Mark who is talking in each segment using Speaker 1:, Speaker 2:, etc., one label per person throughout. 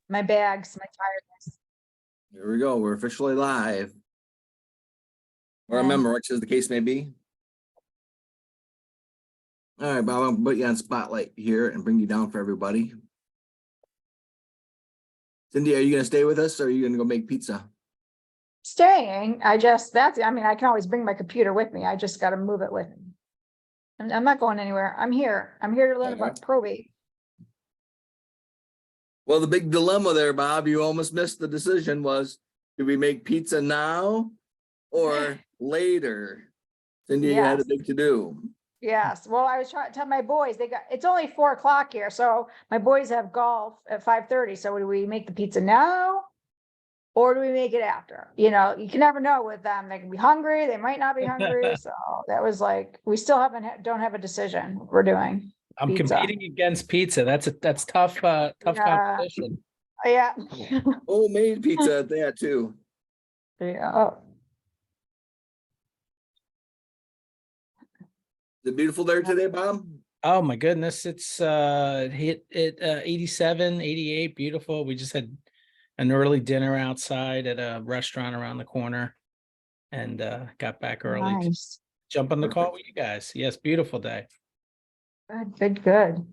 Speaker 1: my bags, my tiredness.
Speaker 2: Here we go. We're officially live. Or a
Speaker 1: And-
Speaker 2: Memorex, as the case may be. All right, Bob, I'll put you on spotlight here and bring you down for everybody. Cindy, are you going to stay with us or are you going to go make pizza?
Speaker 1: Staying, I mean, I can always bring my computer with me. I just got to move it with me. And I'm not going anywhere. I'm here. I'm here to learn about probate.
Speaker 2: Well, the big dilemma there, Bob, you almost missed the decision was, do we make pizza now or later? Cindy, you had a
Speaker 1: Yes.
Speaker 2: big to do.
Speaker 1: Yes, well, I was trying to tell my boys, it's only 4 o'clock here, so my boys have golf at 5:30, so do we make the pizza now? Or do we make it after? You know, you can never know with them, they can be hungry, they might not be hungry, so that was like, we still don't have a decision we're doing.
Speaker 3: I'm
Speaker 1: Pizza.
Speaker 3: competing against pizza. That's tough, tough
Speaker 1: Yeah.
Speaker 3: competition.
Speaker 1: Yeah.
Speaker 2: Homemade pizza at that too.
Speaker 1: Yeah,
Speaker 2: Is it beautiful there today, Bob?
Speaker 3: Oh my goodness, it's hit it 87, 88, beautiful. We just had an early dinner outside at a restaurant around the corner and got back early to
Speaker 1: nice,
Speaker 3: jump on the call with you guys. Yes, beautiful day.
Speaker 1: good.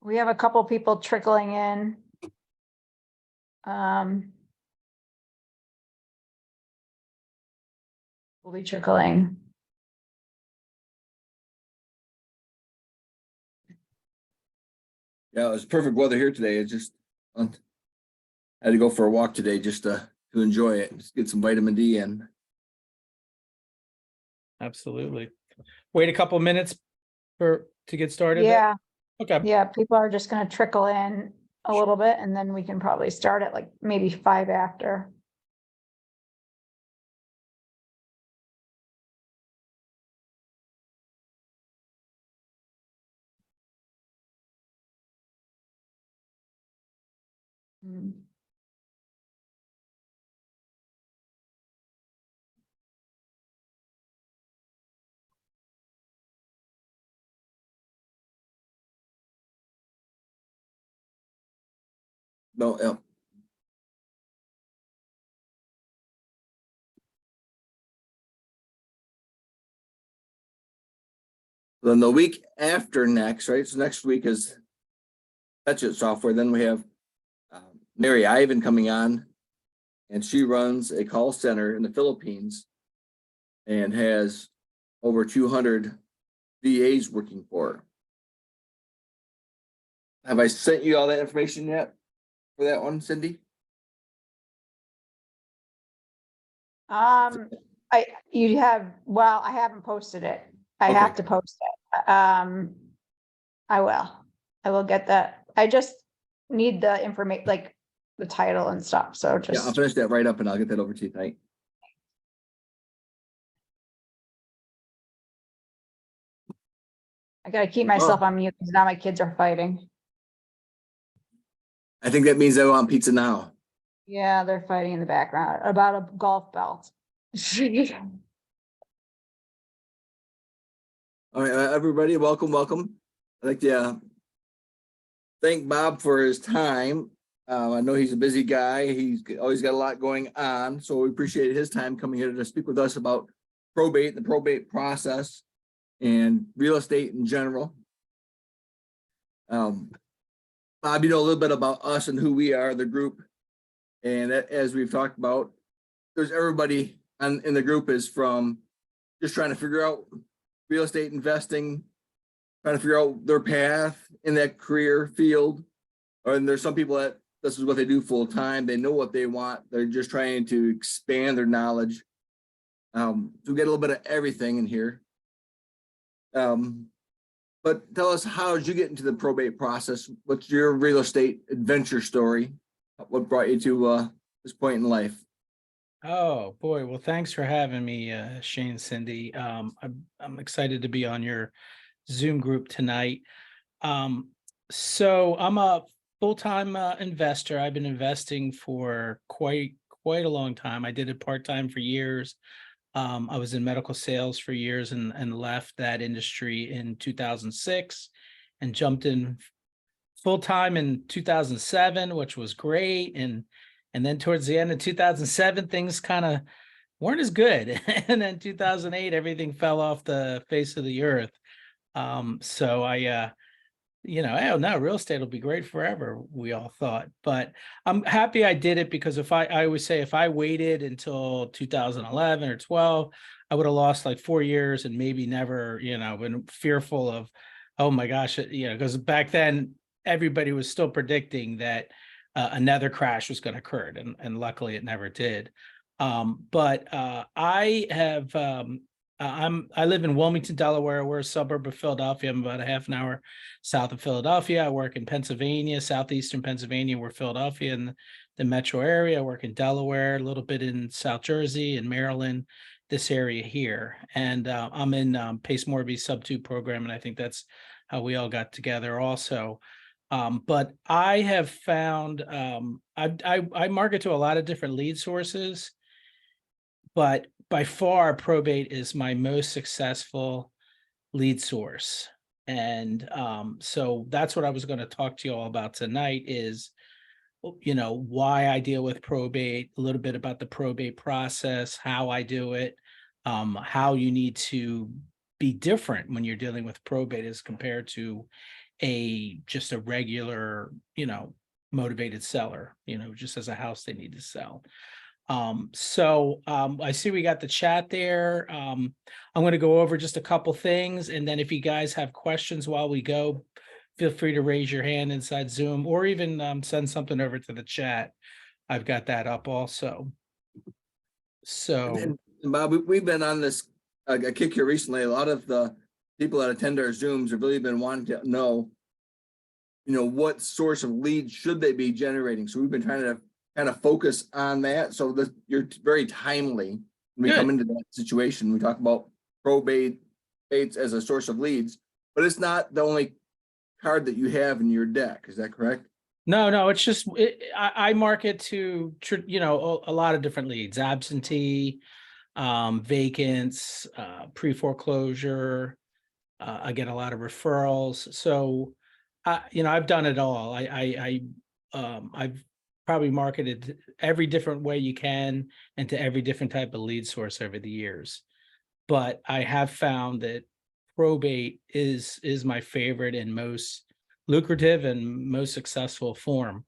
Speaker 1: We have a couple people trickling in. Will be trickling.
Speaker 2: Yeah, it was perfect weather here today. It's just I had to go for a walk today just to enjoy it, just get some vitamin D in.
Speaker 3: Absolutely. Wait a couple minutes to get started.
Speaker 1: Yeah.
Speaker 3: Okay.
Speaker 1: Yeah, people are just gonna trickle in a little bit and then we can probably start at like maybe 5 after. Mm.
Speaker 2: No, yeah. Then the week after next, right? So next week is budget software. Then we have Mary Ivan coming on, and she runs a call center in the Philippines and has over 200 VAs working for her. Have I sent you all that information yet for that one, Cindy?
Speaker 1: I haven't posted it. I
Speaker 2: Okay.
Speaker 1: have to post it. I will get that. I just need the information, like the title and stuff, so
Speaker 2: Yeah, I'll
Speaker 1: just,
Speaker 2: finish that right up and I'll get that over to you tonight.
Speaker 1: I gotta keep myself on mute, because now my kids are fighting.
Speaker 2: I think that means they want pizza now.
Speaker 1: Yeah, they're fighting in the background about a golf belt.
Speaker 2: All right, everybody, welcome. I'd like to thank Bob for his time. I know he's a busy guy. He's always got a lot going on, so we appreciate his time coming here to speak with us about probate, the probate process, and real estate in general. Bob, you know a little bit about us and who we are, the group, and as we've talked about, there's everybody in the group is from just trying to figure out real estate investing, trying to figure out their path in that career field. And there's some people that this is what they do full time. They know what they want. They're just trying to expand their knowledge. So we get a little bit of everything in here. But tell us, how did you get into the probate process? What's your real estate adventure story? What brought you to this point in life?
Speaker 3: Oh boy, well, thanks for having me, Shane, Cindy. I'm excited to be on your Zoom group tonight. So I'm a full-time investor. I've been investing for quite a long time. I did it part-time for years. I was in medical sales for years and left that industry in 2006 and jumped in full-time in 2007, which was great. And then towards the end of 2007, things kind of weren't as good. And then 2008, everything fell off the face of the earth. So I, oh no, real estate will be great forever, we all thought. But I'm happy I did it, because I always say, if I waited until 2011 or 12, I would have lost like 4 years and maybe never, been fearful of, oh my gosh, because back then everybody was still predicting that another crash was going to occur, and luckily it never did. But I have I live in Wilmington, Delaware. We're a suburb of Philadelphia. I'm about a half an hour south of Philadelphia. I work in Pennsylvania, southeastern Pennsylvania, where Philadelphia and the metro area. I work in Delaware, a little bit in South Jersey and Maryland, this area here. And I'm in Pace Morby's sub 2 program, and I think that's how we all got together also. But I have found I market to a lot of different lead sources, but by far probate is my most successful lead source. And so that's what I was going to talk to you all about tonight is, why I deal with probate, a little bit about the probate process, how I do it, how you need to be different when you're dealing with probate as compared to just a regular, motivated seller, just as a house they need to sell. I see we got the chat there. I'm going to go over just a couple things, and then if you guys have questions while we go, feel free to raise your hand inside Zoom, or even send something over to the chat. I've got that up also. So,
Speaker 2: And Bob, we've been on this a kick here recently. A lot of the people that attend our Zooms have really been wanting to know, what source of leads should they be generating. So we've been trying to kind of focus on that. So that you're very timely when we come into that situation. We talk about probate as a source of leads, but it's not the only card that you have in your deck. Is that correct?
Speaker 3: No, it's just, I market to, a lot of different leads: absentee, vacants, pre-foreclosure. I get a lot of referrals. So, I've done it all. I've probably marketed every different way you can and to every different type of lead source over the years. But I have found that probate is my favorite and most lucrative and most successful form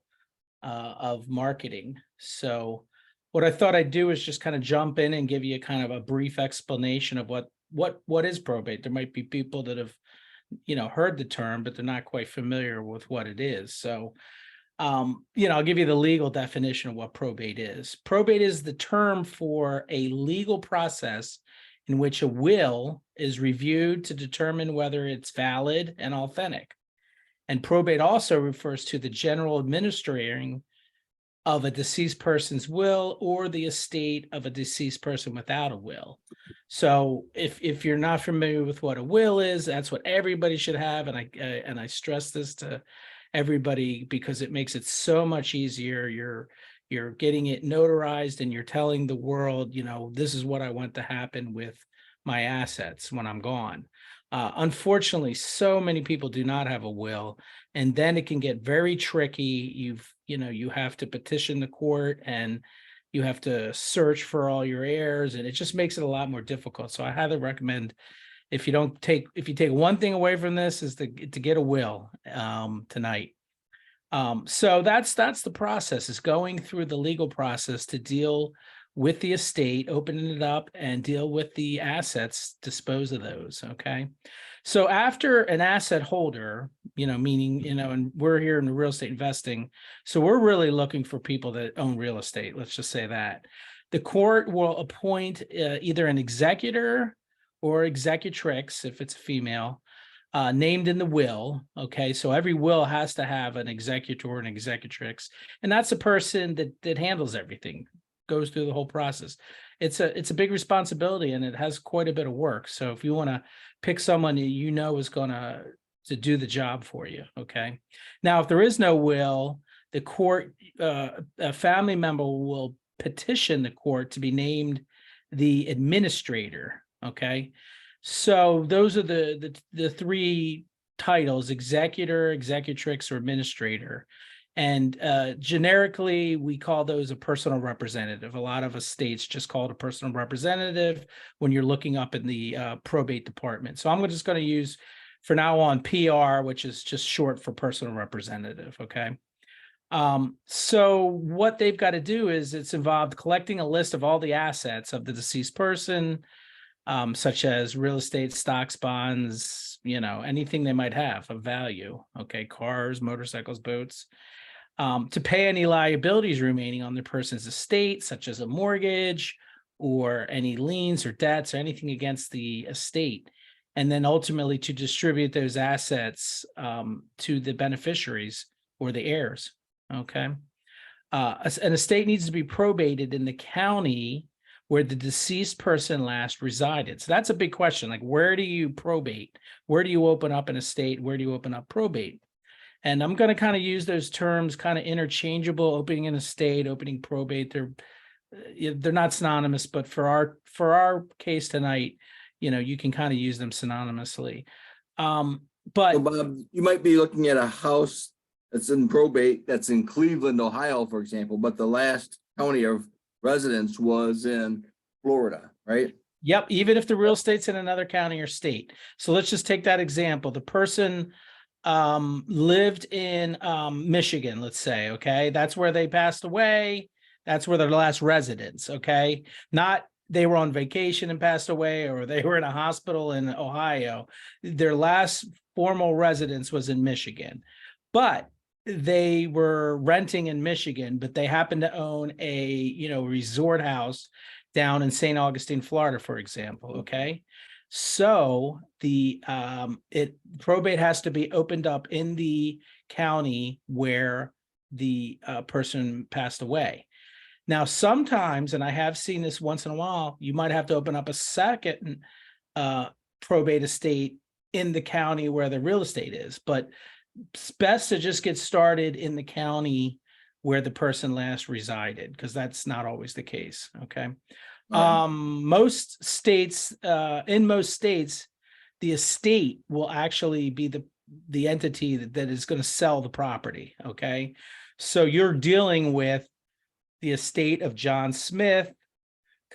Speaker 3: of marketing. So what I thought I'd do is just kind of jump in and give you kind of a brief explanation of what is probate. There might be people that have, heard the term, but they're not quite familiar with what it is. So, I'll give you the legal definition of what probate is. Probate is the term for a legal process in which a will is reviewed to determine whether it's valid and authentic. And probate also refers to the general administering of a deceased person's will or the estate of a deceased person without a will. So if you're not familiar with what a will is, that's what everybody should have. And I stress this to everybody because it makes it so much easier. You're getting it notarized and you're telling the world, this is what I want to happen with my assets when I'm gone. Unfortunately, so many people do not have a will, and then it can get very tricky. You have to petition the court and you have to search for all your heirs, and it just makes it a lot more difficult. So I highly recommend, if you take one thing away from this, is to get a will tonight. So that's the process, is going through the legal process to deal with the estate, opening it up and deal with the assets, dispose of those. Okay. So after an asset holder, meaning, and we're here in the real estate investing. So we're really looking for people that own real estate. Let's just say that the court will appoint either an executor or executrix, if it's a female, named in the will. Okay. So every will has to have an executor and executrix, and that's a person that handles everything, goes through the whole process. It's a big responsibility, and it has quite a bit of work. So if you want to pick someone is going to do the job for you. Okay. Now, if there is no will, the court, a family member will petition the court to be named the administrator. Okay. So those are the three titles: executor, executrix, or administrator. And generically, we call those a personal representative. A lot of estates just call it a personal representative when you're looking up in the probate department. So I'm just going to use, for now on, PR, which is just short for personal representative. Okay. So what they've got to do is it's involved collecting a list of all the assets of the deceased person, such as real estate, stocks, bonds, anything they might have of value. Okay. Cars, motorcycles, boats. To pay any liabilities remaining on the person's estate, such as a mortgage or any liens or debts or anything against the estate. And then ultimately to distribute those assets to the beneficiaries or the heirs. Okay. An estate needs to be probated in the county where the deceased person last resided. So that's a big question. Like, where do you probate? Where do you open up an estate? Where do you open up probate? And I'm going to kind of use those terms kind of interchangeable: opening an estate, opening probate. They're not synonymous, but for our case tonight, you can kind of use them synonymously. But
Speaker 2: So Bob, you might be looking at a house that's in probate that's in Cleveland, Ohio, for example, but the last county of residence was in Florida, right?
Speaker 3: Yep, even if the real estate's in another county or state. So let's just take that example. The person lived in Michigan, let's say. Okay, that's where they passed away. That's where their last residence. Okay, not they were on vacation and passed away, or they were in a hospital in Ohio. Their last formal residence was in Michigan, but they were renting in Michigan, but they happened to own a resort house down in St. Augustine, Florida, for example. Okay. So the probate has to be opened up in the county where the person passed away. Now, sometimes, and I have seen this once in a while, you might have to open up a second probate estate in the county where the real estate is, but it's best to just get started in the county where the person last resided, because that's not always the case. Okay.
Speaker 2: Right.
Speaker 3: Most states, in most states, the estate will actually be the entity that is going to sell the property. Okay. So you're dealing with the estate of John Smith,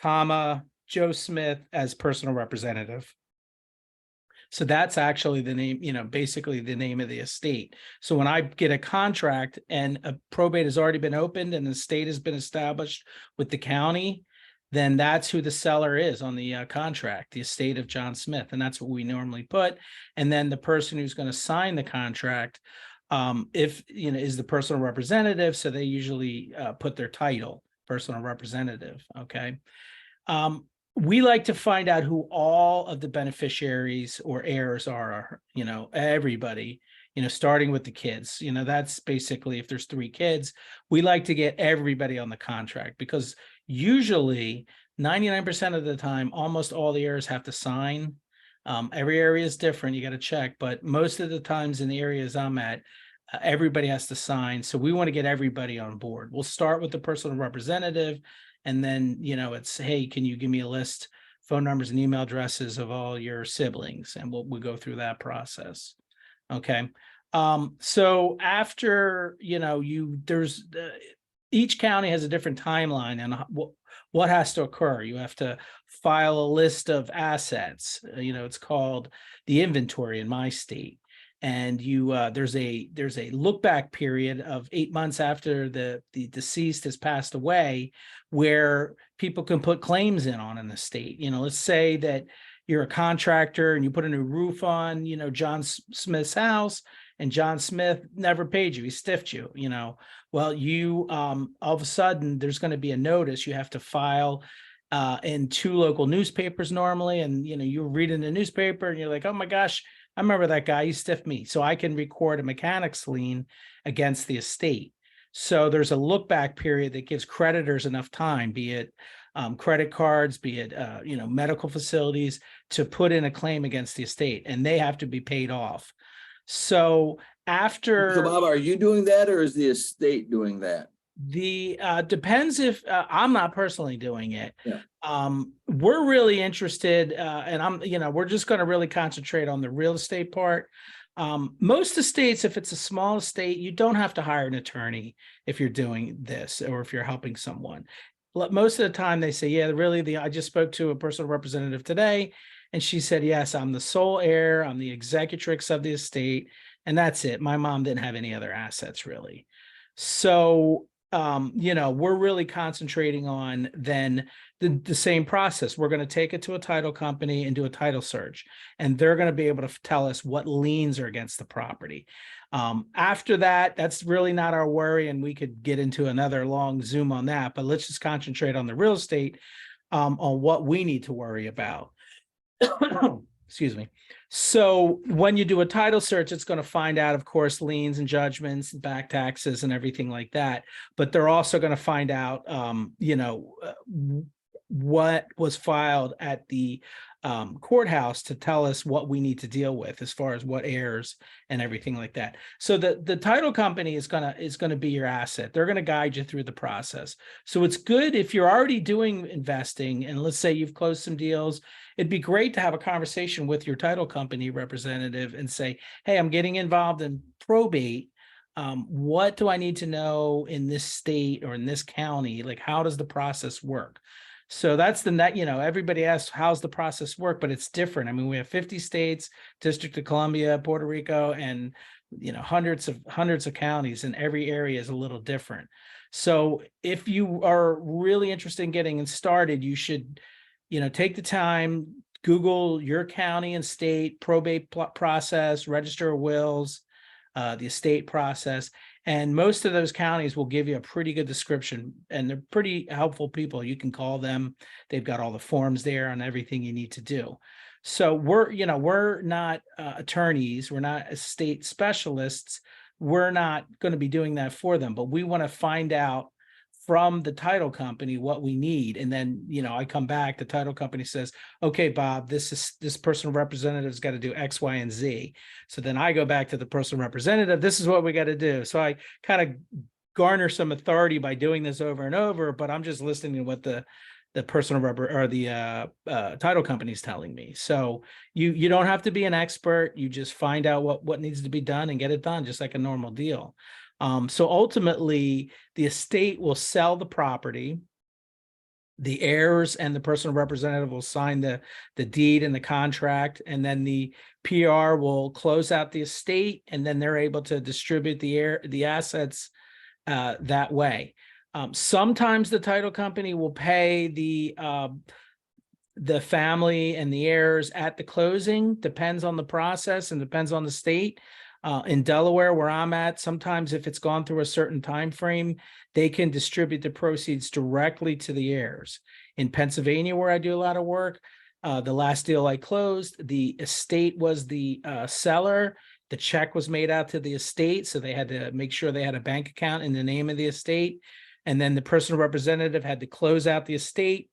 Speaker 3: Joe Smith as personal representative. So that's actually the name, basically the name of the estate. So when I get a contract and a probate has already been opened and the estate has been established with the county, then that's who the seller is on the contract, the estate of John Smith. And that's what we normally put. And then the person who's going to sign the contract, is the personal representative. So they usually put their title, personal representative. Okay. We like to find out who all of the beneficiaries or heirs are, everybody, starting with the kids. That's basically, if there's 3 kids, we like to get everybody on the contract, because usually 99% of the time, almost all the heirs have to sign. Every area is different. You got to check, but most of the times in the areas I'm at, everybody has to sign. So we want to get everybody on board. We'll start with the personal representative. And then, it's, hey, can you give me a list, phone numbers and email addresses of all your siblings? And we'll go through that process. Okay. So after, each county has a different timeline and what has to occur. You have to file a list of assets. It's called the inventory in my state. And there's a look back period of 8 months after the deceased has passed away, where people can put claims in on an estate. Let's say that you're a contractor and you put a new roof on, John Smith's house, and John Smith never paid you. He stiffed you, well, you all of a sudden there's going to be a notice you have to file in 2 local newspapers normally. And, you're reading the newspaper and you're like, oh my gosh, I remember that guy, he stiffed me. So I can record a mechanics lien against the estate. So there's a look back period that gives creditors enough time, be it credit cards, be it, medical facilities, to put in a claim against the estate, and they have to be paid off. So
Speaker 2: So Bob, are you doing that or is the estate doing that?
Speaker 3: Depends if I'm not personally doing it.
Speaker 2: Yeah.
Speaker 3: We're really interested, and we're just going to really concentrate on the real estate part. Most estates, if it's a small estate, you don't have to hire an attorney if you're doing this or if you're helping someone. Most of the time they say, yeah, really, I just spoke to a personal representative today, and she said, yes, I'm the sole heir, I'm the executrix of the estate, and that's it. My mom didn't have any other assets really. So, we're really concentrating on then the same process. We're going to take it to a title company and do a title search, and they're going to be able to tell us what liens are against the property. After that, that's really not our worry, and we could get into another long Zoom on that, but let's just concentrate on the real estate, on what we need to worry about. Excuse me. So when you do a title search, it's going to find out, of course, liens and judgments, back taxes and everything like that. But they're also going to find out, what was filed at the courthouse to tell us what we need to deal with as far as what heirs and everything like that. So the title company is gonna be your asset. They're gonna guide you through the process. So it's good if you're already doing investing, and let's say you've closed some deals, it'd be great to have a conversation with your title company representative and say, hey, I'm getting involved in probate. What do I need to know in this state or in this county? Like, how does the process work? So that's everybody asks, how's the process work? But it's different. I mean, we have 50 states, District of Columbia, Puerto Rico, and, hundreds of counties, and every area is a little different. So if you are really interested in getting started, you should, take the time, Google your county and state probate process, register of wills, the estate process. And most of those counties will give you a pretty good description, and they're pretty helpful people. You can call them. They've got all the forms there on everything you need to do. So we're not attorneys. We're not estate specialists. We're not going to be doing that for them, but we want to find out from the title company what we need. And then, I come back, the title company says, okay, Bob, this personal representative's got to do X, Y, and Z. So then I go back to the personal representative, this is what we got to do. So I kind of garner some authority by doing this over and over, but I'm just listening to what the personal or the title company is telling me. So you don't have to be an expert. You just find out what needs to be done and get it done, just like a normal deal. So ultimately, the estate will sell the property. The heirs and the personal representative will sign the deed and the contract, and then the PR will close out the estate, and then they're able to distribute the assets that way. Sometimes the title company will pay the family and the heirs at the closing. Depends on the process and depends on the state. In Delaware, where I'm at, sometimes if it's gone through a certain time frame, they can distribute the proceeds directly to the heirs. In Pennsylvania, where I do a lot of work, the last deal I closed, the estate was the seller. The check was made out to the estate, so they had to make sure they had a bank account in the name of the estate. And then the personal representative had to close out the estate,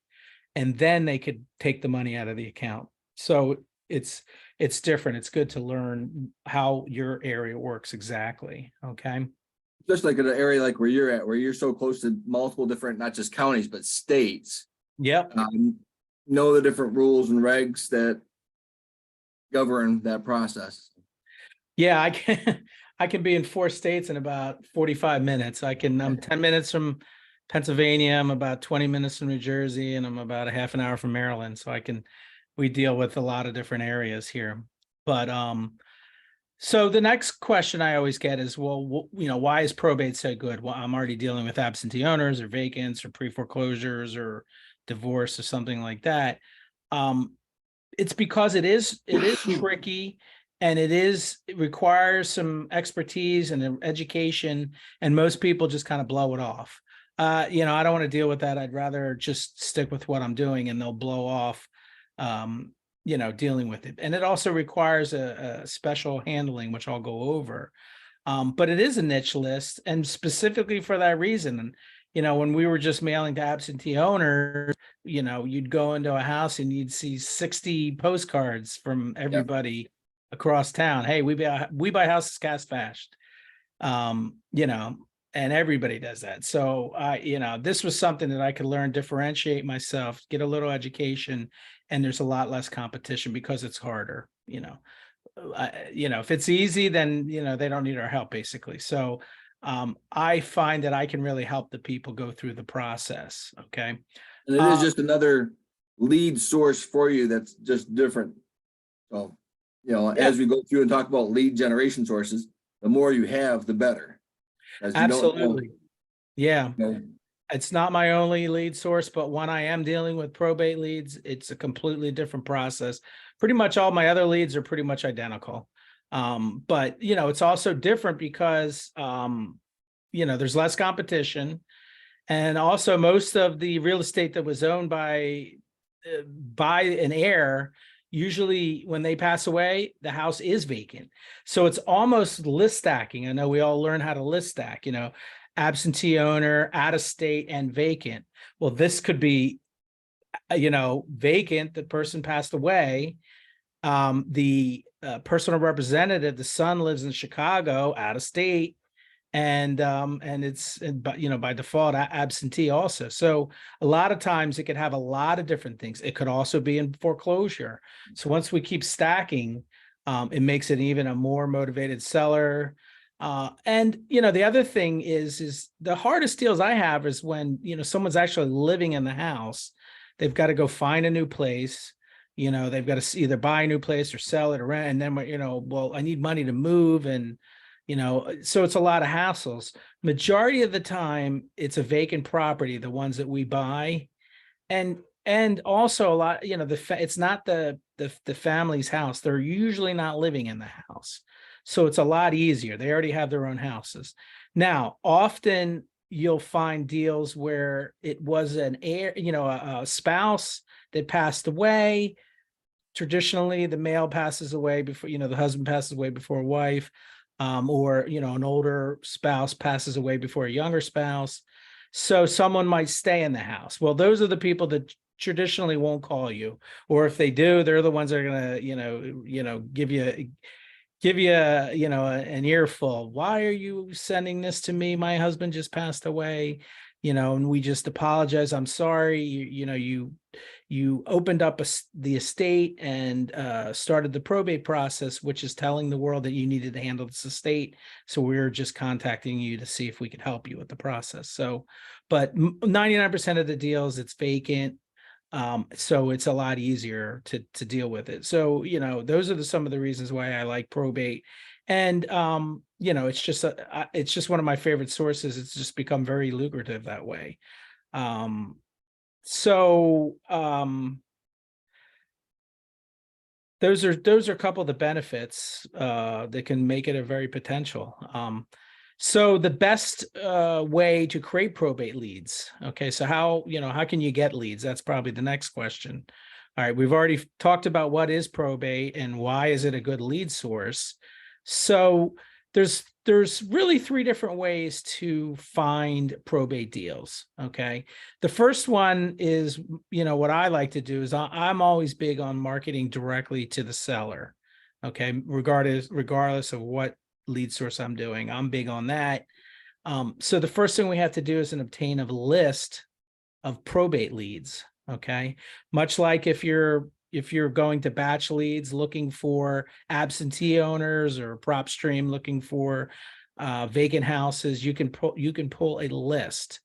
Speaker 3: and then they could take the money out of the account. So it's different. It's good to learn how your area works exactly. Okay.
Speaker 2: Just like in an area like where you're at, where you're so close to multiple different, not just counties, but states.
Speaker 3: Yep.
Speaker 2: Know the different rules and regs that govern that process.
Speaker 3: Yeah, I can be in 4 states in about 45 minutes. I'm 10 minutes from Pennsylvania. I'm about 20 minutes from New Jersey, and I'm about a half an hour from Maryland. So we deal with a lot of different areas here. But so the next question I always get is, well, why is probate so good? Well, I'm already dealing with absentee owners or vacants or pre-foreclosures or divorce or something like that. It's because it is tricky, and it requires some expertise and education, and most people just kind of blow it off. I don't want to deal with that. I'd rather just stick with what I'm doing, and they'll blow off dealing with it. And it also requires a special handling, which I'll go over. But it is a niche list, and specifically for that reason. And when we were just mailing to absentee owners, you'd go into a house and you'd see 60 postcards from everybody across town. Hey, we buy houses cast fast. And everybody does that. So this was something that I could learn, differentiate myself, get a little education, and there's a lot less competition because it's harder. if it's easy, then, they don't need our help basically. So I find that I can really help the people go through the process. Okay.
Speaker 2: And it is just another lead source for you that's just different. So,
Speaker 3: Yeah.
Speaker 2: as we go through and talk about lead generation sources, the more you have, the better. As you don't know,
Speaker 3: Absolutely. Yeah.
Speaker 2: you know,
Speaker 3: It's not my only lead source, but when I am dealing with probate leads, it's a completely different process. Pretty much all my other leads are pretty much identical. But it's also different because there's less competition. And also most of the real estate that was owned by an heir, usually when they pass away, the house is vacant. So it's almost list stacking. I know we all learn how to list stack, absentee owner, out of state, and vacant. Well, this could be, vacant, the person passed away. The personal representative, the son lives in Chicago, out of state, and it's, by default, absentee also. So a lot of times it could have a lot of different things. It could also be in foreclosure. So once we keep stacking, it makes it even a more motivated seller. And the other thing is the hardest deals I have is when someone's actually living in the house. They've got to go find a new place. They've got to either buy a new place or sell it or rent. And then well, I need money to move, and so it's a lot of hassles. Majority of the time, it's a vacant property, the ones that we buy, and also a lot. It's not the family's house. They're usually not living in the house. So it's a lot easier. They already have their own houses. Now, often you'll find deals where it was an heir, a spouse that passed away. Traditionally, the male passes away before, the husband passes away before a wife, or, an older spouse passes away before a younger spouse. So someone might stay in the house. Well, those are the people that traditionally won't call you, or if they do, they're the ones that are gonna, give you an earful. Why are you sending this to me? My husband just passed away, and we just apologize. I'm sorry. You opened up the estate and started the probate process, which is telling the world that you needed to handle this estate. So we're just contacting you to see if we could help you with the process. So, but 99% of the deals, it's vacant. So it's a lot easier to deal with it. So, those are some of the reasons why I like probate. And, it's just one of my favorite sources. It's just become very lucrative that way. So those are a couple of the benefits that can make it a very potential. So the best way to create probate leads. Okay, so how can you get leads? That's probably the next question. All right, we've already talked about what is probate and why is it a good lead source. So there's really three different ways to find probate deals. Okay, the first one is, what I like to do is I'm always big on marketing directly to the seller. Okay, regardless of what lead source I'm doing, I'm big on that. So the first thing we have to do is obtain a list of probate leads. Okay, much like if you're going to batch leads looking for absentee owners, or PropStream looking for vacant houses, you can pull a list.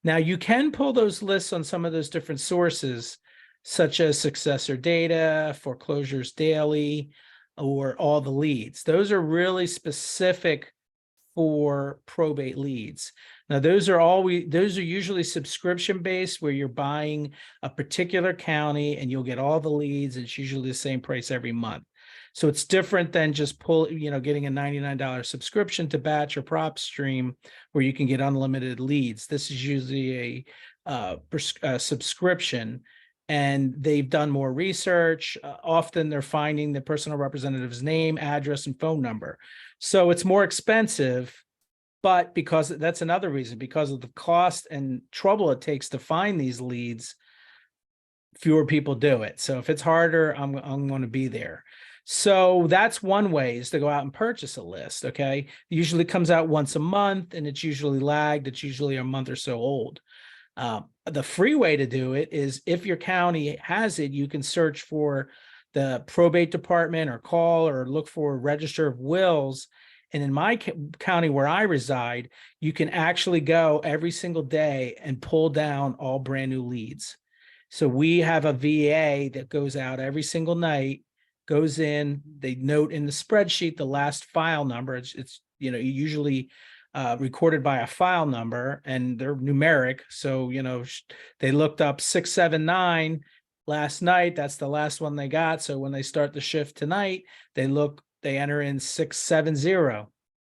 Speaker 3: Now you can pull those lists on some of those different sources, such as Successor Data, Foreclosures Daily, or All the Leads. Those are really specific for probate leads. Now, those are usually subscription based, where you're buying a particular county and you'll get all the leads. It's usually the same price every month. So it's different than just getting a $99 subscription to Batch or PropStream, where you can get unlimited leads. This is usually a subscription, and they've done more research. Often they're finding the personal representative's name, address, and phone number. So it's more expensive, but that's another reason, because of the cost and trouble it takes to find these leads, fewer people do it. So if it's harder, I'm going to be there. So that's one way, is to go out and purchase a list. Okay. It usually comes out once a month, and it's usually lagged. It's usually a month or so old. The free way to do it is, if your county has it, you can search for the probate department or call or look for a register of wills. And in my county where I reside, you can actually go every single day and pull down all brand new leads. So we have a VA that goes out every single night, goes in, they note in the spreadsheet the last file number. It's usually recorded by a file number, and they're numeric. So, they looked up 679 last night. That's the last one they got. So when they start the shift tonight, they enter in 670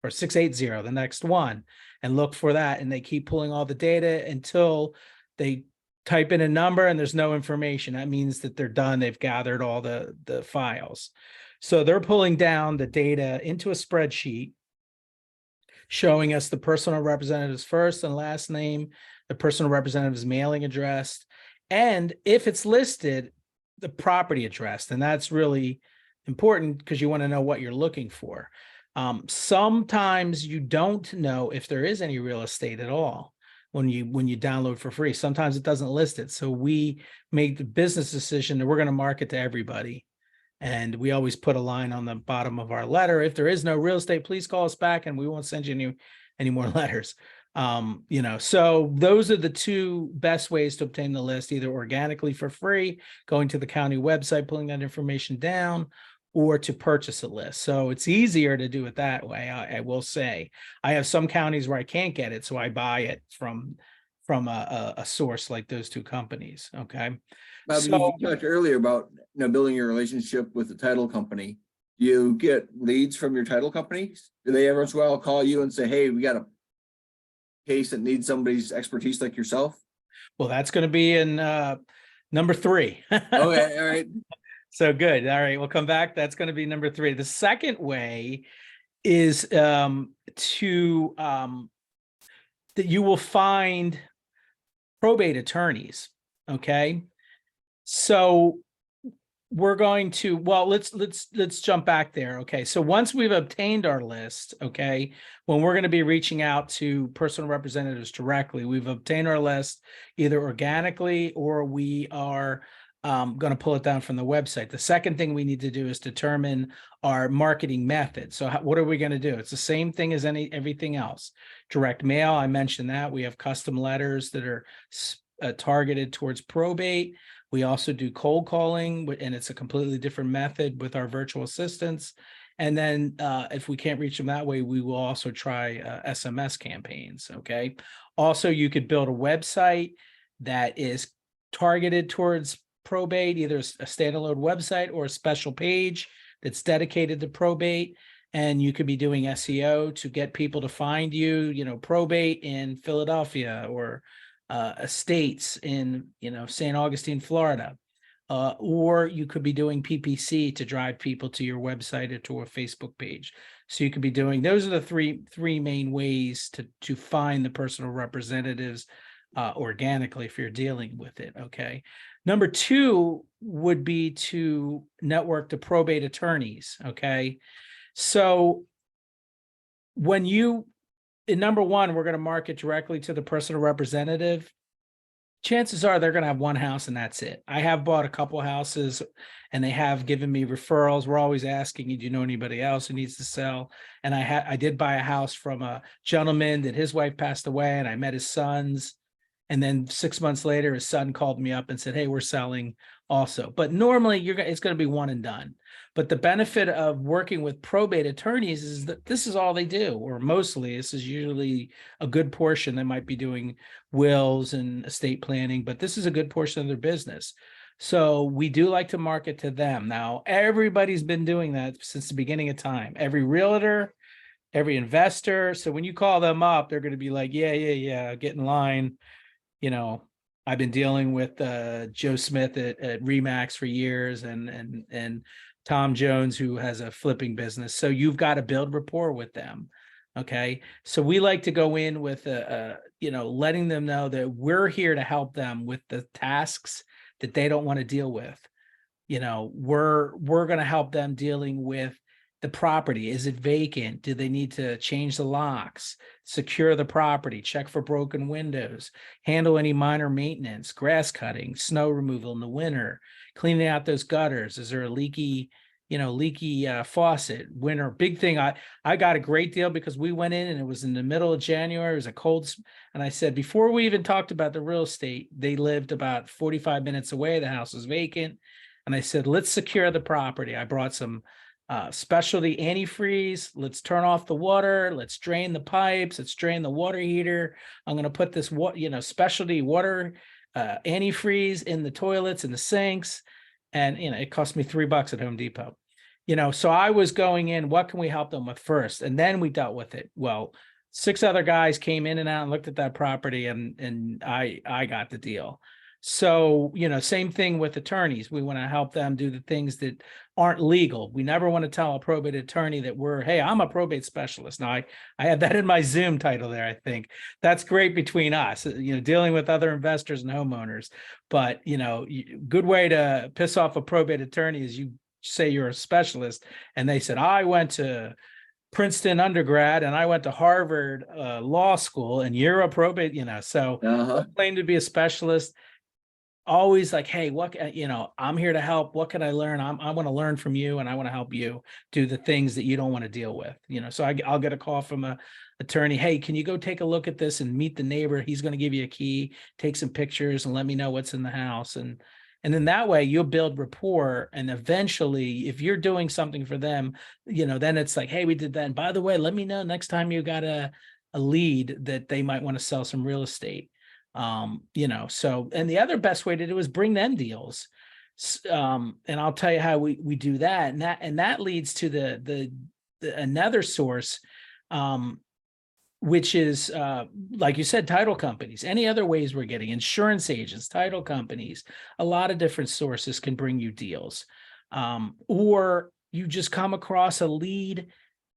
Speaker 3: or 680, the next one, and look for that. And they keep pulling all the data until they type in a number and there's no information. That means that they're done. They've gathered all the files. So they're pulling down the data into a spreadsheet, showing us the personal representative's first and last name, the personal representative's mailing address, and if it's listed, the property address. And that's really important because you want to know what you're looking for. Sometimes you don't know if there is any real estate at all when you download for free. Sometimes it doesn't list it. So we make the business decision that we're going to market to everybody. And we always put a line on the bottom of our letter. If there is no real estate, please call us back and we won't send you any more letters. So those are the two best ways to obtain the list, either organically for free, going to the county website, pulling that information down, or to purchase a list. So it's easier to do it that way. I will say I have some counties where I can't get it, so I buy it from a source like those two companies. Okay.
Speaker 2: Bob,
Speaker 3: So,
Speaker 2: you talked earlier about building your relationship with the title company. Do you get leads from your title companies? Do they ever once in a while call you and say, "Hey, we got a case that needs somebody's expertise like yourself"?
Speaker 3: well, that's going to be in number 3.
Speaker 2: Okay, all right.
Speaker 3: So good. All right, we'll come back. That's going to be number 3. The second way is that you will find probate attorneys. Okay. So we're going to, well, let's jump back there. Okay. So once we've obtained our list, okay, when we're going to be reaching out to personal representatives directly, we've obtained our list either organically or we are going to pull it down from the website. The second thing we need to do is determine our marketing method. So what are we going to do? It's the same thing as everything else. Direct mail, I mentioned that. We have custom letters that are targeted towards probate. We also do cold calling, and it's a completely different method with our virtual assistants. And then if we can't reach them that way, we will also try SMS campaigns. Okay. Also, you could build a website that is targeted towards probate, either a standalone website or a special page that's dedicated to probate. And you could be doing SEO to get people to find you, probate in Philadelphia or estates in, St. Augustine, Florida. Or you could be doing PPC to drive people to your website or to a Facebook page. So you could be doing, those are the three main ways to find the personal representatives organically if you're dealing with it. Okay. Number 2 would be to network to probate attorneys. Okay. So in number 1, we're going to market directly to the personal representative. Chances are they're going to have one house and that's it. I have bought a couple houses and they have given me referrals. We're always asking, do you know anybody else who needs to sell? And I did buy a house from a gentleman that his wife passed away and I met his sons. And then 6 months later, his son called me up and said, "Hey, we're selling also." But normally it's going to be one and done. But the benefit of working with probate attorneys is that this is all they do, or mostly this is usually a good portion. They might be doing wills and estate planning, but this is a good portion of their business. So we do like to market to them. Now, everybody's been doing that since the beginning of time. Every realtor, every investor. So when you call them up, they're going to be like, yeah, get in line. I've been dealing with Joe Smith at Remax for years and Tom Jones, who has a flipping business. So you've got to build rapport with them. Okay. So we like to go in with, letting them know that we're here to help them with the tasks that they don't want to deal with. We're going to help them dealing with the property. Is it vacant? Do they need to change the locks, secure the property, check for broken windows, handle any minor maintenance, grass cutting, snow removal in the winter, cleaning out those gutters? Is there a leaky faucet? Winter, big thing. I got a great deal because we went in and it was in the middle of January. It was a cold, and I said, before we even talked about the real estate, they lived about 45 minutes away. The house was vacant. And I said, let's secure the property. I brought some specialty antifreeze. Let's turn off the water. Let's drain the pipes. Let's drain the water heater. I'm going to put this specialty water antifreeze in the toilets and the sinks. And, it cost me $3 at Home Depot. So I was going in, what can we help them with first? And then we dealt with it. Well, 6 other guys came in and out and looked at that property, and I got the deal. So, same thing with attorneys. We want to help them do the things that aren't legal. We never want to tell a probate attorney that hey, I'm a probate specialist. Now, I have that in my Zoom title there, I think. That's great between us, dealing with other investors and homeowners. But, good way to piss off a probate attorney is you say you're a specialist, and they said, I went to Princeton undergrad and I went to Harvard law school, and you're a probate, so claim to be a specialist. Always like, hey, what, I'm here to help. What can I learn? I want to learn from you, and I want to help you do the things that you don't want to deal with. So I'll get a call from a attorney. Hey, can you go take a look at this and meet the neighbor? He's going to give you a key, take some pictures, and let me know what's in the house. And then that way you'll build rapport. And eventually, if you're doing something for them, then it's like, hey, we did that. And by the way, let me know next time you got a lead that they might want to sell some real estate. So, and the other best way to do is bring them deals. And I'll tell you how we do that. And that leads to the another source, which is, like you said, title companies. Any other ways we're getting insurance agents, title companies, a lot of different sources can bring you deals. Or you just come across a lead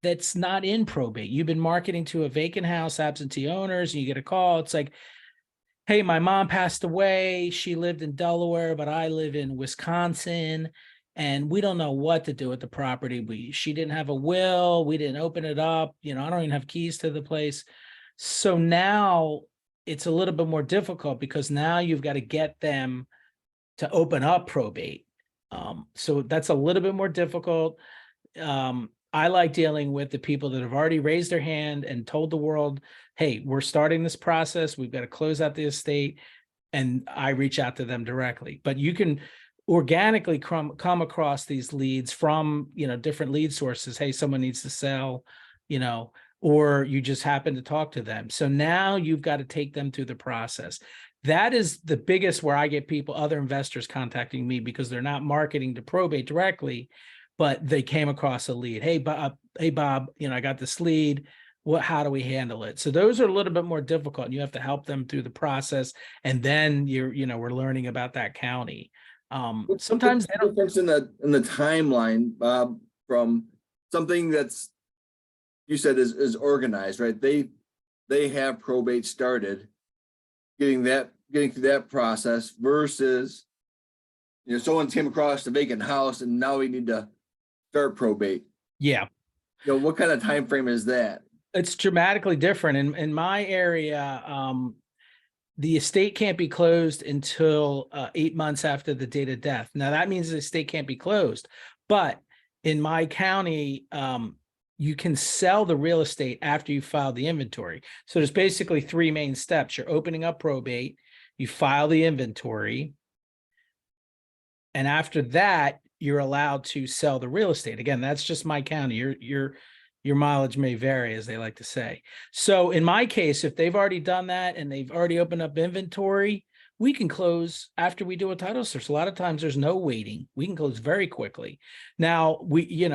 Speaker 3: that's not in probate. You've been marketing to a vacant house, absentee owners, and you get a call. It's like, hey, my mom passed away. She lived in Delaware, but I live in Wisconsin, and we don't know what to do with the property. She didn't have a will. We didn't open it up. I don't even have keys to the place. So now it's a little bit more difficult because now you've got to get them to open up probate. So that's a little bit more difficult. I like dealing with the people that have already raised their hand and told the world, hey, we're starting this process. We've got to close out the estate. And I reach out to them directly. But you can organically come across these leads from, different lead sources. Hey, someone needs to sell, or you just happen to talk to them. So now you've got to take them through the process. That is the biggest where I get other investors contacting me because they're not marketing to probate directly, but they came across a lead. Hey, Bob, I got this lead. How do we handle it? So those are a little bit more difficult, and you have to help them through the process. And then we're learning about that county. Sometimes
Speaker 2: the difference in the timeline, Bob, from something that's, you said is organized, right? They have probate started, getting through that process versus, someone came across a vacant house and now we need to start probate.
Speaker 3: Yeah.
Speaker 2: What kind of time frame is that?
Speaker 3: It's dramatically different. In my area, the estate can't be closed until 8 months after the date of death. Now, that means the estate can't be closed. But in my county, you can sell the real estate after you file the inventory. So there's basically 3 main steps. You're opening up probate, you file the inventory, and after that, you're allowed to sell the real estate. Again, that's just my county. Your mileage may vary, as they like to say. So in my case, if they've already done that and they've already opened up inventory, we can close after we do a title search. A lot of times there's no waiting. We can close very quickly. Now,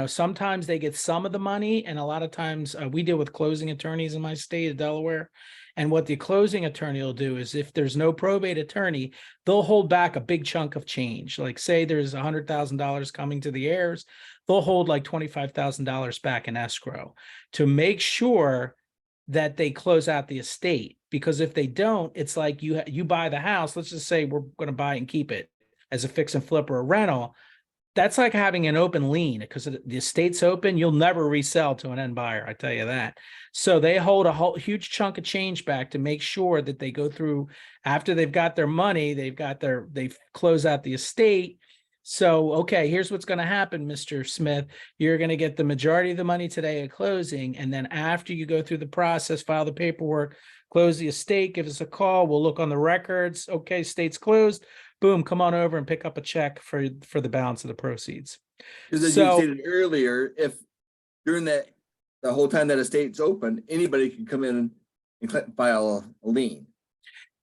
Speaker 3: sometimes they get some of the money, and a lot of times we deal with closing attorneys in my state of Delaware. And what the closing attorney will do is, if there's no probate attorney, they'll hold back a big chunk of change. Like, say there's $100,000 coming to the heirs, they'll hold like $25,000 back in escrow to make sure that they close out the estate. Because if they don't, it's like you buy the house. Let's just say we're going to buy and keep it as a fix and flip or a rental. that's like having an open lien because the estate's open. You'll never resell to an end buyer. I tell you that. So they hold a whole huge chunk of change back to make sure that they go through after they've got their money, they close out the estate. So, okay, here's what's going to happen, Mr. Smith. You're going to get the majority of the money today at closing. And then after you go through the process, file the paperwork, close the estate, give us a call. We'll look on the records. Okay, estate's closed. Boom, come on over and pick up a check for the balance of the proceeds.
Speaker 2: Because as you stated earlier, if during the whole time that estate's open, anybody can come in and file a lien.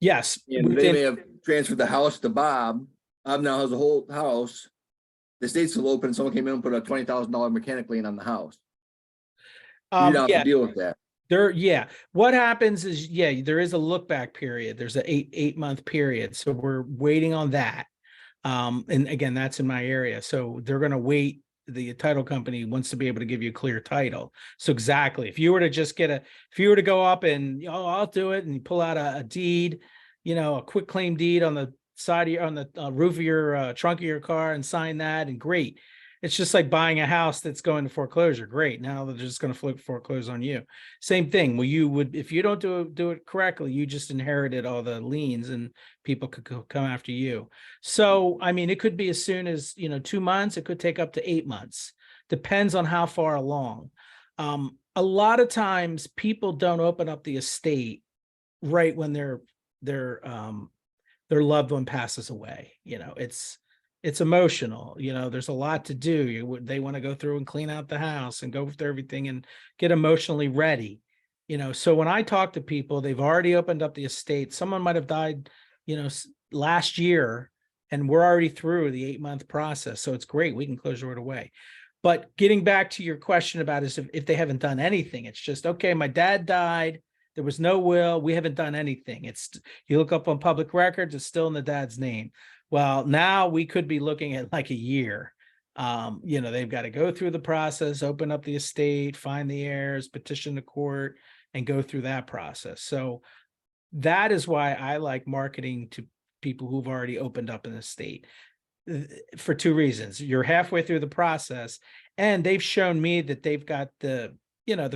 Speaker 3: Yes.
Speaker 2: And they may have transferred the house to Bob. Bob now has the whole house. The estate's still open. Someone came in and put a $20,000 mechanic lien on the house. You don't have to deal with that.
Speaker 3: What happens is, there is a look back period. There's an eight month period. So we're waiting on that. And again, that's in my area. So they're going to wait. The title company wants to be able to give you a clear title. So exactly. If you were to go up and, I'll do it, and you pull out a deed, a quick claim deed on the side of on the roof of your trunk of your car and sign that, and great. It's just like buying a house that's going to foreclosure. Great. Now they're just going to foreclose on you. Same thing. Well, you would, if you don't do it correctly, you just inherited all the liens and people could come after you. So, I mean, it could be as soon as, 2 months. It could take up to 8 months. Depends on how far along. A lot of times people don't open up the estate right when their loved one passes away. It's emotional. There's a lot to do. They want to go through and clean out the house and go through everything and get emotionally ready. So when I talk to people, they've already opened up the estate. Someone might have died, last year, and we're already through the 8-month process. So it's great. We can close right away. But getting back to your question about is if they haven't done anything, it's just, okay, my dad died. There was no will. We haven't done anything. You look up on public records, it's still in the dad's name. Well, now we could be looking at like a year. They've got to go through the process, open up the estate, find the heirs, petition the court, and go through that process. So that is why I like marketing to people who've already opened up an estate, for 2 reasons. You're halfway through the process, and they've shown me that they've got the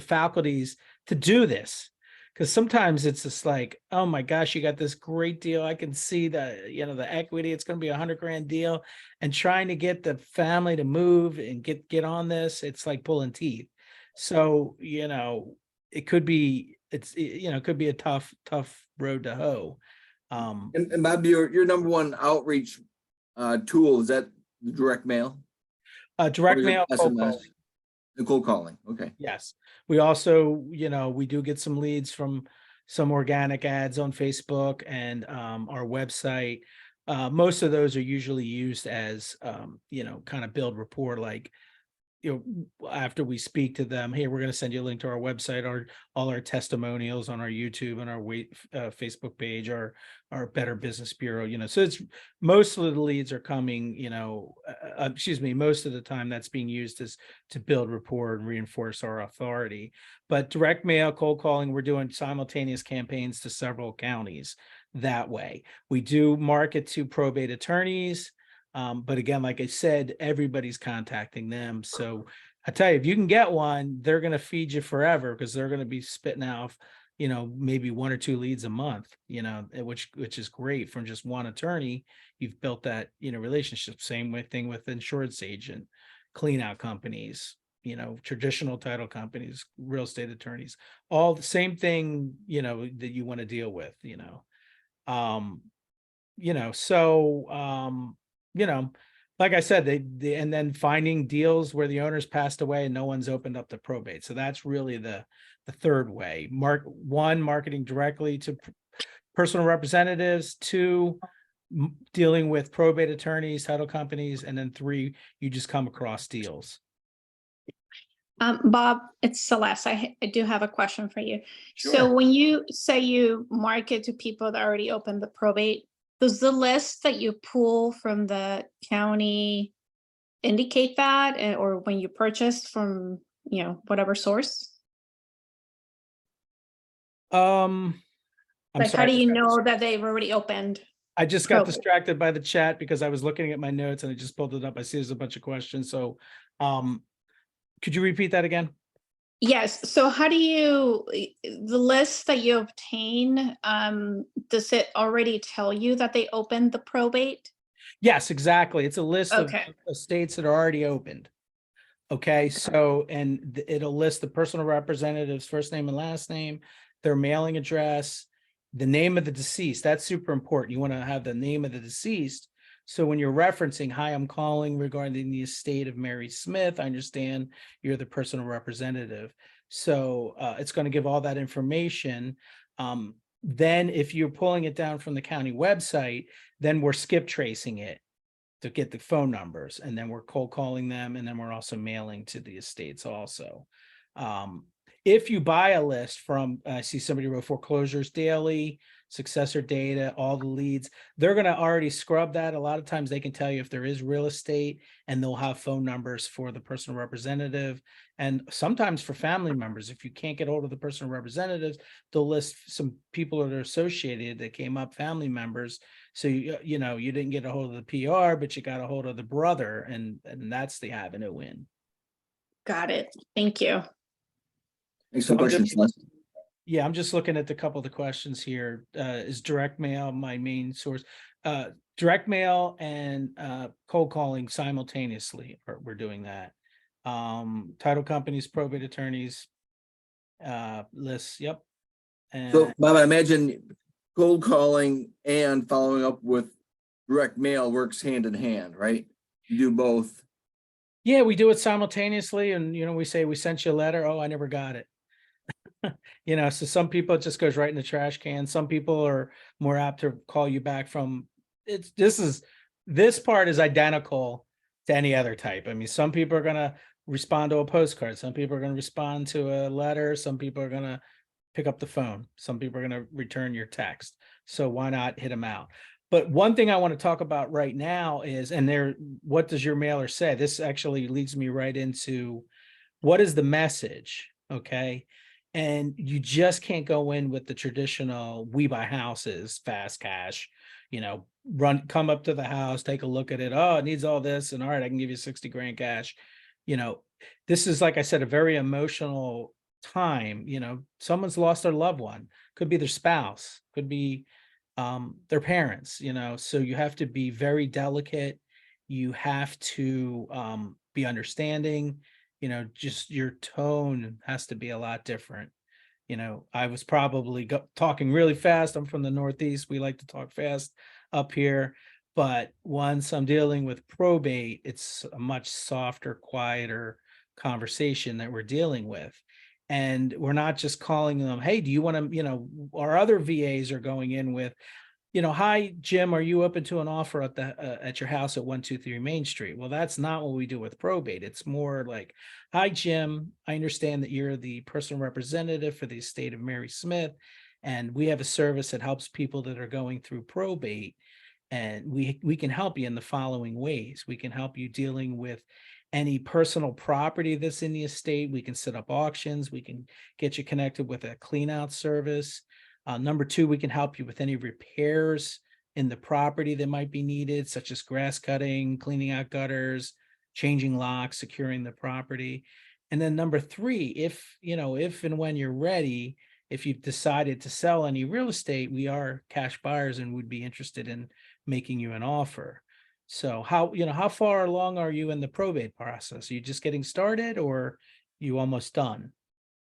Speaker 3: faculties to do this. Because sometimes it's just like, oh my gosh, you got this great deal. I can see the equity. It's going to be $100,000 deal, and trying to get the family to move and get on this, it's like pulling teeth. So it could be a tough road to hoe.
Speaker 2: And Bob, your number one outreach tool, is that direct mail?
Speaker 3: Direct mail,
Speaker 2: SMS, and cold calling. Okay.
Speaker 3: Yes. We also, we do get some leads from some organic ads on Facebook and our website. Most of those are usually used as, kind of build rapport, like, after we speak to them, hey, we're going to send you a link to our website, all our testimonials on our YouTube and our Facebook page, our Better Business Bureau, so it's most of the leads are coming, most of the time that's being used as to build rapport and reinforce our authority. But direct mail, cold calling, we're doing simultaneous campaigns to several counties that way. We do market to probate attorneys. But again, like I said, everybody's contacting them. So I tell you, if you can get one, they're going to feed you forever, because they're going to be spitting out, maybe 1 or 2 leads a month, which is great from just one attorney. You've built that, relationship. Same thing with insurance agent, clean out companies, traditional title companies, real estate attorneys, all the same thing, that you want to deal with, like I said, they and then finding deals where the owners passed away and no one's opened up the probate. So that's really the third way. Marketing directly to personal representatives. 2, dealing with probate attorneys, title companies, and then 3, you just come across deals.
Speaker 4: Bob, it's Celeste. I do have a question for you.
Speaker 2: Sure.
Speaker 4: So when you say you market to people that already opened the probate, does the list that you pull from the county indicate that, or when you purchased from, whatever source?
Speaker 3: I'm
Speaker 4: Like,
Speaker 3: sorry.
Speaker 4: how do you know that they've already opened
Speaker 3: I just got
Speaker 4: Probate.
Speaker 3: distracted by the chat because I was looking at my notes and I just pulled it up. I see there's a bunch of questions. So, could you repeat that again?
Speaker 4: Yes, so how do you, the list that you obtain, does it already tell you that they opened the probate?
Speaker 3: Yes, exactly. It's a list of
Speaker 4: Okay,
Speaker 3: estates that are already opened. Okay, so, and it'll list the personal representative's first name and last name, their mailing address, the name of the deceased. That's super important. You want to have the name of the deceased. So when you're referencing, hi, I'm calling regarding the estate of Mary Smith, I understand you're the personal representative. So it's going to give all that information. Then if you're pulling it down from the county website, then we're skip tracing it to get the phone numbers, and then we're cold calling them, and then we're also mailing to the estates also. If you buy a list from, I see somebody wrote foreclosures daily, successor data, all the leads, they're going to already scrub that. A lot of times they can tell you if there is real estate, and they'll have phone numbers for the personal representative. And sometimes for family members, if you can't get hold of the personal representatives, they'll list some people that are associated that came up, family members. So you know, you didn't get a hold of the PR, but you got a hold of the brother, and that's the avenue in.
Speaker 4: got it. Thank you.
Speaker 2: Thanks
Speaker 3: So
Speaker 2: for the
Speaker 3: I'm
Speaker 2: questions,
Speaker 3: just-
Speaker 2: Les.
Speaker 3: Yeah, I'm just looking at a couple of the questions here. Is direct mail my main source? Direct mail and cold calling simultaneously. We're doing that. Title companies, probate attorneys, lists. Yep.
Speaker 2: So
Speaker 3: And
Speaker 2: Bob, I imagine cold calling and following up with direct mail works hand in hand, right? You do both.
Speaker 3: yeah, we do it simultaneously. And, you know, we say, we sent you a letter. Oh, I never got it. You know, so some people, it just goes right in the trash can. Some people are more apt to call you back from this part is identical to any other type. I mean, some people are going to respond to a postcard. Some people are going to respond to a letter. Some people are going to pick up the phone. Some people are going to return your text. So why not hit them out? But one thing I want to talk about right now is, what does your mailer say? This actually leads me right into what is the message? Okay. And you just can't go in with the traditional we buy houses, fast cash, you know, come up to the house, take a look at it. Oh, it needs all this. And all right, I can give you 60 grand cash. You know, this is, like I said, a very emotional time. You know, someone's lost their loved one, could be their spouse, could be their parents, you know, so you have to be very delicate. You have to be understanding, you know, just your tone has to be a lot different. You know, I was probably talking really fast. I'm from the Northeast. We like to talk fast up here. But once I'm dealing with probate, it's a much softer, quieter conversation that we're dealing with. And we're not just calling them, hey, do you want to, you know, our other VAs are going in with, you know, hi, Jim, are you open to an offer at your house at 123 Main Street? Well, that's not what we do with probate. It's more like, hi, Jim, I understand that you're the personal representative for the estate of Mary Smith, and we have a service that helps people that are going through probate. And we can help you in the following ways. We can help you dealing with any personal property that's in the estate. We can set up auctions. We can get you connected with a clean out service. Number two, we can help you with any repairs in the property that might be needed, such as grass cutting, cleaning out gutters, changing locks, securing the property. And then number three, if and when you're ready, if you've decided to sell any real estate, we are cash buyers and would be interested in making you an offer. So how far along are you in the probate process? Are you just getting started, or you almost done?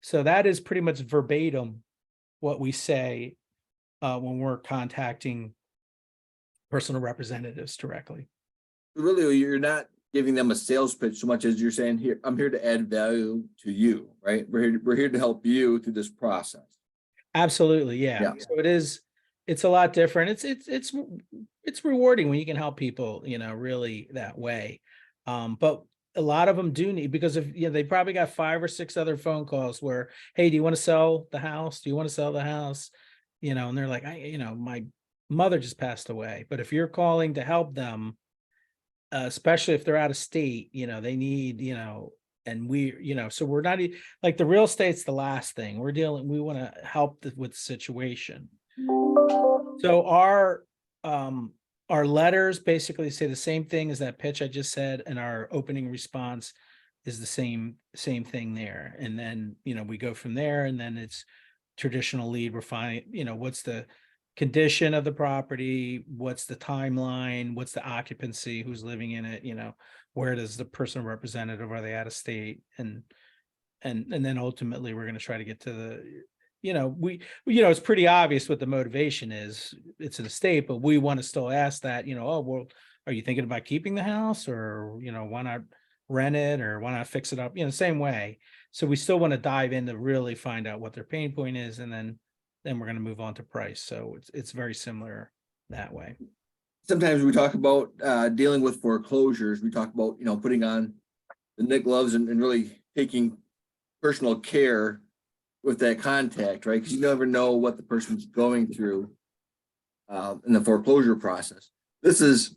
Speaker 3: So that is pretty much verbatim what we say when we're contacting personal representatives directly.
Speaker 2: Really, you're not giving them a sales pitch so much as you're saying, here, I'm here to add value to you, right? We're here to help you through this process.
Speaker 3: Absolutely, yeah.
Speaker 2: Yeah.
Speaker 3: So it's a lot different. It's rewarding when you can help people, you know, really that way. But a lot of them do need, because they probably got 5 or 6 other phone calls where, hey, do you want to sell the house? Do you want to sell the house? You know, and they're like, my mother just passed away. But if you're calling to help them, especially if they're out of state, you know, they need, and so we're not like the real estate's the last thing we want to help with the situation. So our our letters basically say the same thing as that pitch I just said, and our opening response is the same thing there. And then, we go from there, and then it's traditional lead. We're finding, what's the condition of the property, what's the timeline, what's the occupancy, who's living in it, where does the personal representative, are they out of state? And then ultimately we're going to try to get to the, it's pretty obvious what the motivation is. It's an estate, but we want to still ask that, oh, well, are you thinking about keeping the house, or, why not rent it, or why not fix it up, same way. So we still want to dive in to really find out what their pain point is, and then we're going to move on to price. So it's very similar that way.
Speaker 2: Sometimes we talk about dealing with foreclosures. We talk about, putting on the knit gloves and really taking personal care with that contact, right? Because you never know what the person's going through in the foreclosure process. This is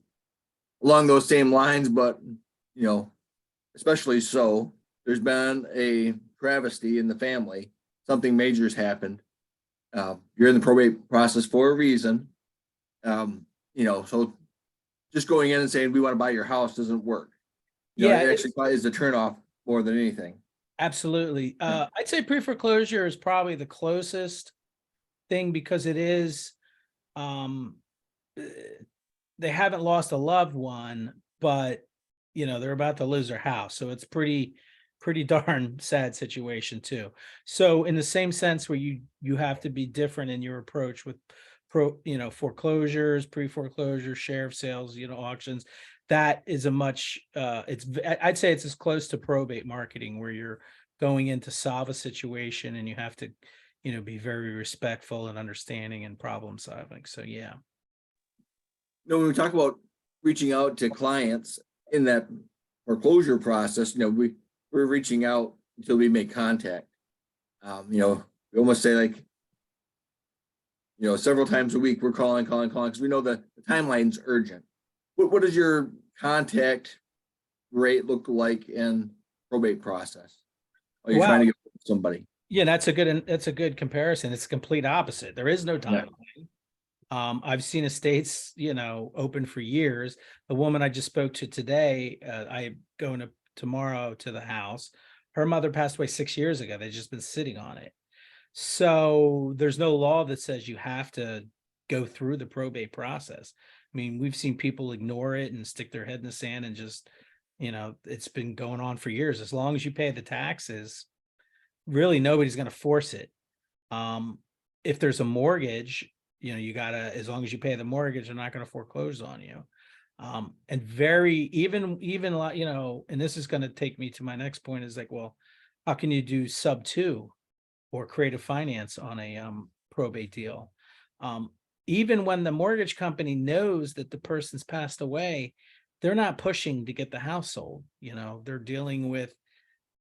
Speaker 2: along those same lines, but, especially so. There's been a travesty in the family. Something major's happened. You're in the probate process for a reason. So just going in and saying, we want to buy your house doesn't work. It actually is a turnoff more than anything.
Speaker 3: Absolutely. I'd say pre-foreclosure is probably the closest thing, because it is, they haven't lost a loved one, but, they're about to lose their house. So it's pretty darn sad situation too. So in the same sense where you have to be different in your approach with foreclosures, pre-foreclosure, sheriff sales, auctions, that is a much, I'd say it's as close to probate marketing, where you're going in to solve a situation and you have to, be very respectful and understanding and problem solving. So, yeah.
Speaker 2: When we talk about reaching out to clients in that foreclosure process, we're reaching out until we make contact. We almost say, like, several times a week we're calling because we know that the timeline's urgent. What does your contact rate look like in probate process? Are you trying to get somebody?
Speaker 3: Yeah, that's a good comparison. It's the complete opposite. There is no timeline. I've seen estates, open for years. The woman I just spoke to today, I'm going tomorrow to the house. Her mother passed away 6 years ago. They've just been sitting on it. So there's no law that says you have to go through the probate process. I mean, we've seen people ignore it and stick their head in the sand and just, it's been going on for years. As long as you pay the taxes, really nobody's going to force it. If there's a mortgage, you gotta, as long as you pay the mortgage, they're not going to foreclose on you. And even like, and this is going to take me to my next point, is like, well, how can you do sub 2 or creative finance on a probate deal? Even when the mortgage company knows that the person's passed away, they're not pushing to get the house sold. They're dealing with,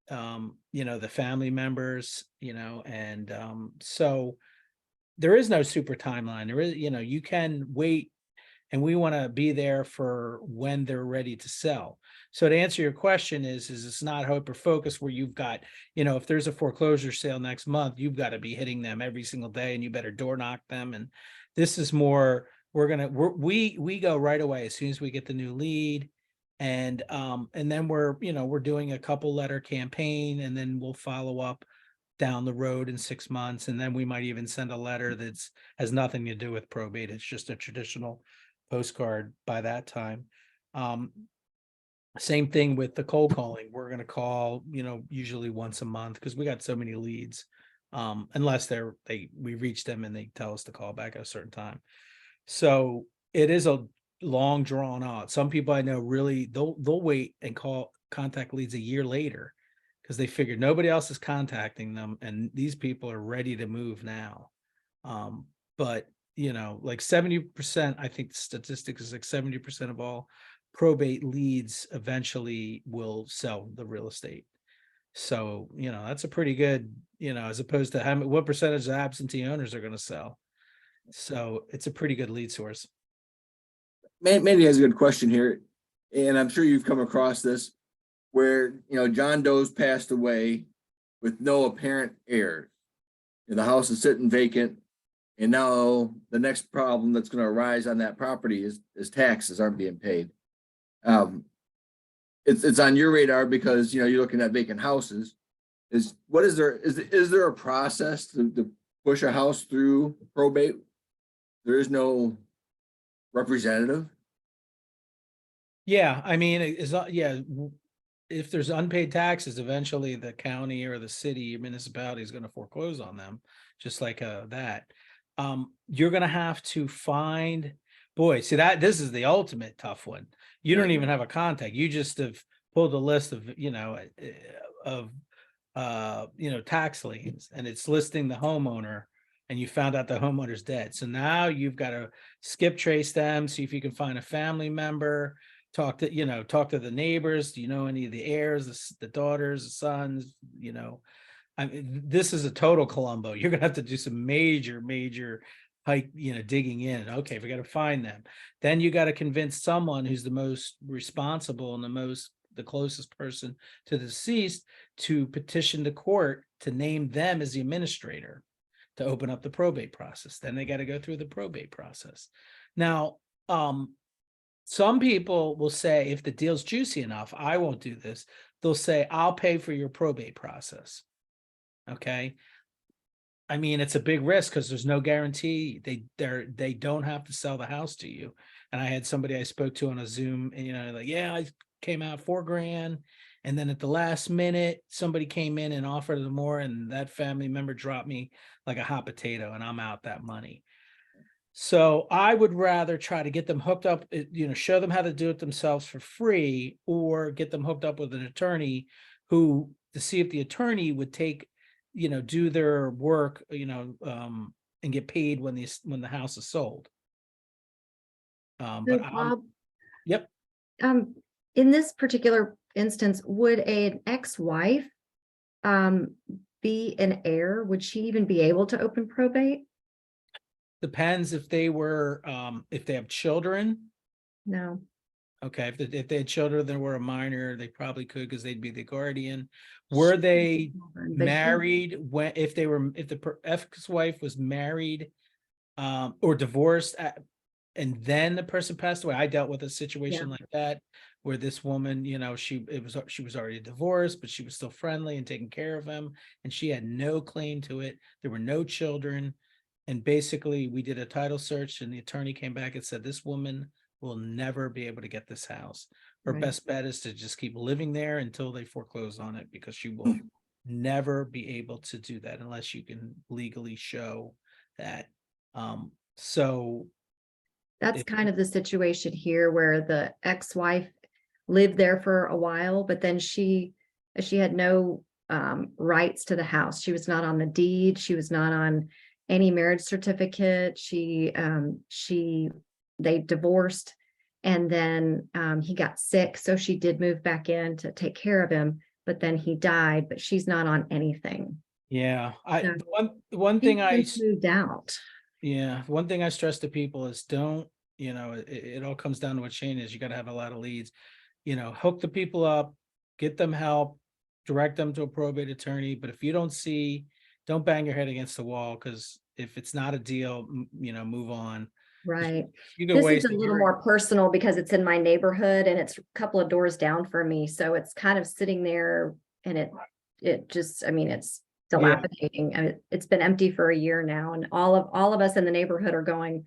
Speaker 3: the family members, and so there is no super timeline. There is, you can wait, and we want to be there for when they're ready to sell. So to answer your question is it's not hyper focused where you've got, if there's a foreclosure sale next month, you've got to be hitting them every single day and you better door knock them. And this is more, we go right away as soon as we get the new lead. And then we're doing a couple letter campaign, and then we'll follow up down the road in 6 months. And then we might even send a letter that's has nothing to do with probate. It's just a traditional postcard by that time. Same thing with the cold calling. We're going to call, usually once a month, because we got so many leads, unless we reach them and they tell us to call back at a certain time. So it is a long drawn out. Some people I know really they'll wait and contact leads a year later, because they figured nobody else is contacting them and these people are ready to move now. But like 70%, I think the statistics is like 70% of all probate leads eventually will sell the real estate. So, that's a pretty good, as opposed to what percentage of absentee owners are going to sell. So it's a pretty good lead source.
Speaker 2: Mandy has a good question here, and I'm sure you've come across this, where, John Doe's passed away with no apparent heirs. The house is sitting vacant. And now the next problem that's gonna arise on that property is taxes aren't being paid. It's on your radar because, you're looking at vacant houses. Is there a process to push a house through probate? There is no representative?
Speaker 3: Yeah, I mean, yeah, if there's unpaid taxes, eventually the county or the city or municipality is gonna foreclose on them, just like that. You're gonna have to find, boy, see this is the ultimate tough one. You don't
Speaker 2: Right.
Speaker 3: even have a contact. You just have pulled a list of, of tax liens, and it's listing the homeowner, and you found out the homeowner's dead. So now you've got to skip trace them, see if you can find a family member, talk to the neighbors. Do you know any of the heirs, the daughters, the sons? I mean, this is a total Columbo. You're gonna have to do some major hike, digging in. Okay, we got to find them. Then you got to convince someone who's the most responsible and the closest person to the deceased to petition the court to name them as the administrator to open up the probate process. Then they got to go through the probate process. Now, some people will say, if the deal's juicy enough, I won't do this. They'll say, I'll pay for your probate process. Okay. I mean, it's a big risk because there's no guarantee. They don't have to sell the house to you. And I had somebody I spoke to on a Zoom, and like, yeah, I came out $4,000. And then at the last minute, somebody came in and offered them more, and that family member dropped me like a hot potato, and I'm out that money. So I would rather try to get them hooked up, show them how to do it themselves for free, or get them hooked up with an attorney to see if the attorney would do their work, and get paid when the house is sold.
Speaker 5: So,
Speaker 3: But
Speaker 5: Bob,
Speaker 3: yep.
Speaker 5: in this particular instance, would an ex-wife be an heir? Would she even be able to open probate?
Speaker 3: Depends if they have children.
Speaker 5: No.
Speaker 3: Okay, if they had children that were a minor, they probably could, because they'd be the guardian. Were they married if the ex-wife was married or divorced and then the person passed away? I dealt with a situation like that where this woman, she was already divorced, but she was still friendly and taking care of him, and she had no claim to it. There were no children. And basically we did a title search, and the attorney came back and said, this woman will never be able to get this house. Her
Speaker 5: Right.
Speaker 3: best bet is to just keep living there until they foreclose on it, because she will never be able to do that unless you can legally show that. So
Speaker 5: That's kind of the situation here, where the ex-wife lived there for a while, but then she had no rights to the house. She was not on the deed. She was not on any marriage certificate. They divorced, and then he got sick, so she did move back in to take care of him, but then he died, but she's not on anything.
Speaker 3: yeah,
Speaker 5: So
Speaker 3: one thing
Speaker 5: moved out.
Speaker 3: one thing I stress to people is don't, it all comes down to what Shane is. You got to have a lot of leads, hook the people up, get them help, direct them to a probate attorney. But if you don't bang your head against the wall, because if it's not a deal, move on.
Speaker 5: Right.
Speaker 3: You go
Speaker 5: This
Speaker 3: waste
Speaker 5: is a little more personal because it's in my neighborhood and it's a couple of doors down for me. So it's kind of sitting there, and it just, I mean, it's dilapidating. And it's been empty for a year now. And all of us in the neighborhood are going,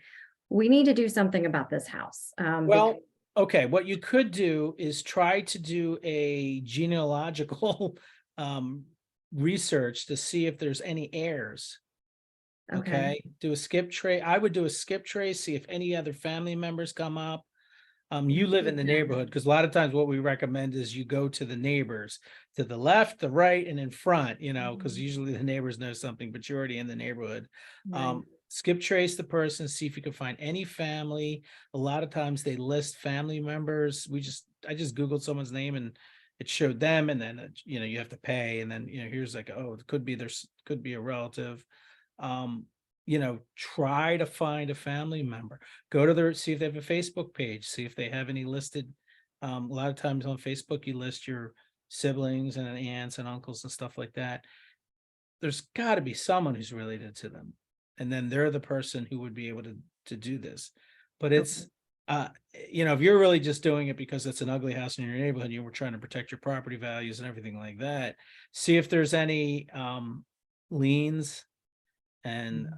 Speaker 5: we need to do something about this house.
Speaker 3: Well, okay, what you could do is try to do a genealogical research to see if there's any heirs. Okay, do a skip trace. I would do a skip trace, see if any other family members come up. You live in the neighborhood, because a lot of times what we recommend is you go to the neighbors, to the left, the right, and in front, because usually the neighbors know something, but you're already in the neighborhood.
Speaker 5: Right.
Speaker 3: Skip trace the person, see if you can find any family. A lot of times they list family members. I just Googled someone's name and it showed them, and then you have to pay, and then here's like, oh, it could be a relative. Try to find a family member. Go to see if they have a Facebook page, see if they have any listed. A lot of times on Facebook, you list your siblings and aunts and uncles and stuff like that. There's got to be someone who's related to them. and then they're the person who would be able to do this. But it's, if you're really just doing it because it's an ugly house in your neighborhood, you were trying to protect your property values and everything like that, see if there's any liens and,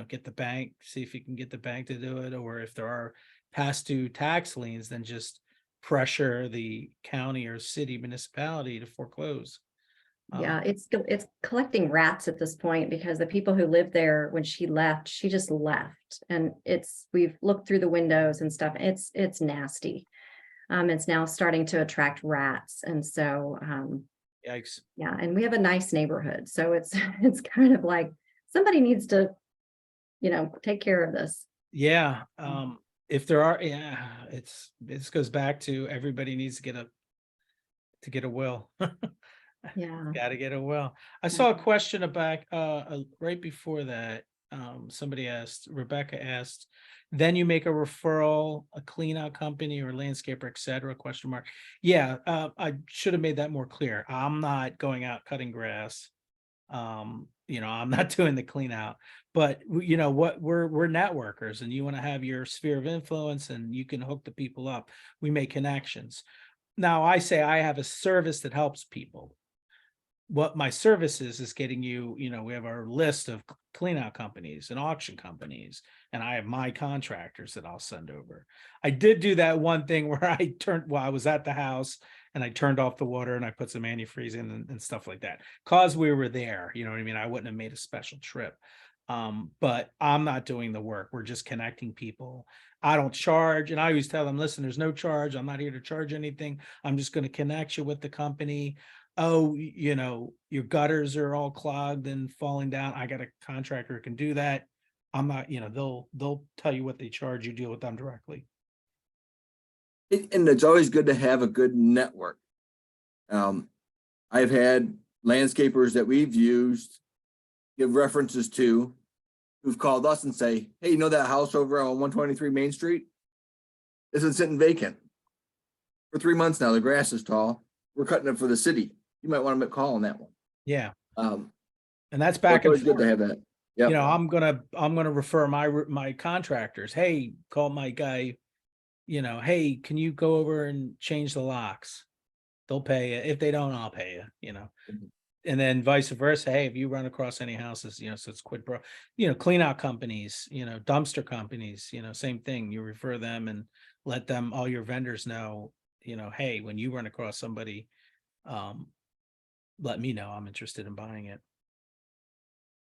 Speaker 3: get the bank, see if you can get the bank to do it, or if there are past due tax liens, then just pressure the county or city municipality to foreclose.
Speaker 5: Yeah, it's collecting rats at this point because the people who lived there when she left, she just left. And we've looked through the windows and stuff. It's nasty. It's now starting to attract rats. And so,
Speaker 3: Yikes.
Speaker 5: yeah, and we have a nice neighborhood. So it's kind of like somebody needs to, take care of this.
Speaker 3: Yeah. If there are, this goes back to everybody needs to get a will.
Speaker 5: Yeah.
Speaker 3: Got to get a will. I saw a question about right before that. Rebecca asked, then you make a referral, a clean out company or landscaper, etc. ? Yeah, I should have made that more clear. I'm not going out cutting grass. I'm not doing the clean out, but what we're networkers, and you want to have your sphere of influence and you can hook the people up. We make connections. Now I say I have a service that helps people. What my service is getting you, we have our list of clean out companies and auction companies, and I have my contractors that I'll send over. I did do that one thing where I was at the house and I turned off the water and I put some antifreeze in and stuff like that. Cause we were there, you know what I mean? I wouldn't have made a special trip. But I'm not doing the work. We're just connecting people. I don't charge. And I always tell them, listen, there's no charge. I'm not here to charge anything. I'm just going to connect you with the company. Oh, your gutters are all clogged and falling down. I got a contractor who can do that. I'm not, they'll tell you what they charge. You deal with them directly.
Speaker 2: And it's always good to have a good network. I've had landscapers that we've used give references to who've called us and say, hey, that house over on 123 Main Street isn't sitting vacant for 3 months now. The grass is tall. We're cutting it for the city. You might want to call on that one.
Speaker 3: Yeah.
Speaker 2: And
Speaker 3: that's back and forth.
Speaker 2: Good to have that. Yeah.
Speaker 3: I'm gonna refer my contractors. Hey, call my guy. Hey, can you go over and change the locks? They'll pay you. If they don't, I'll pay you. And then vice versa. Hey, if you run across any houses, so it's quid pro. Clean out companies. Dumpster companies. Same thing. You refer them and let them, all your vendors know. Hey, when you run across somebody, let me know. I'm interested in buying it.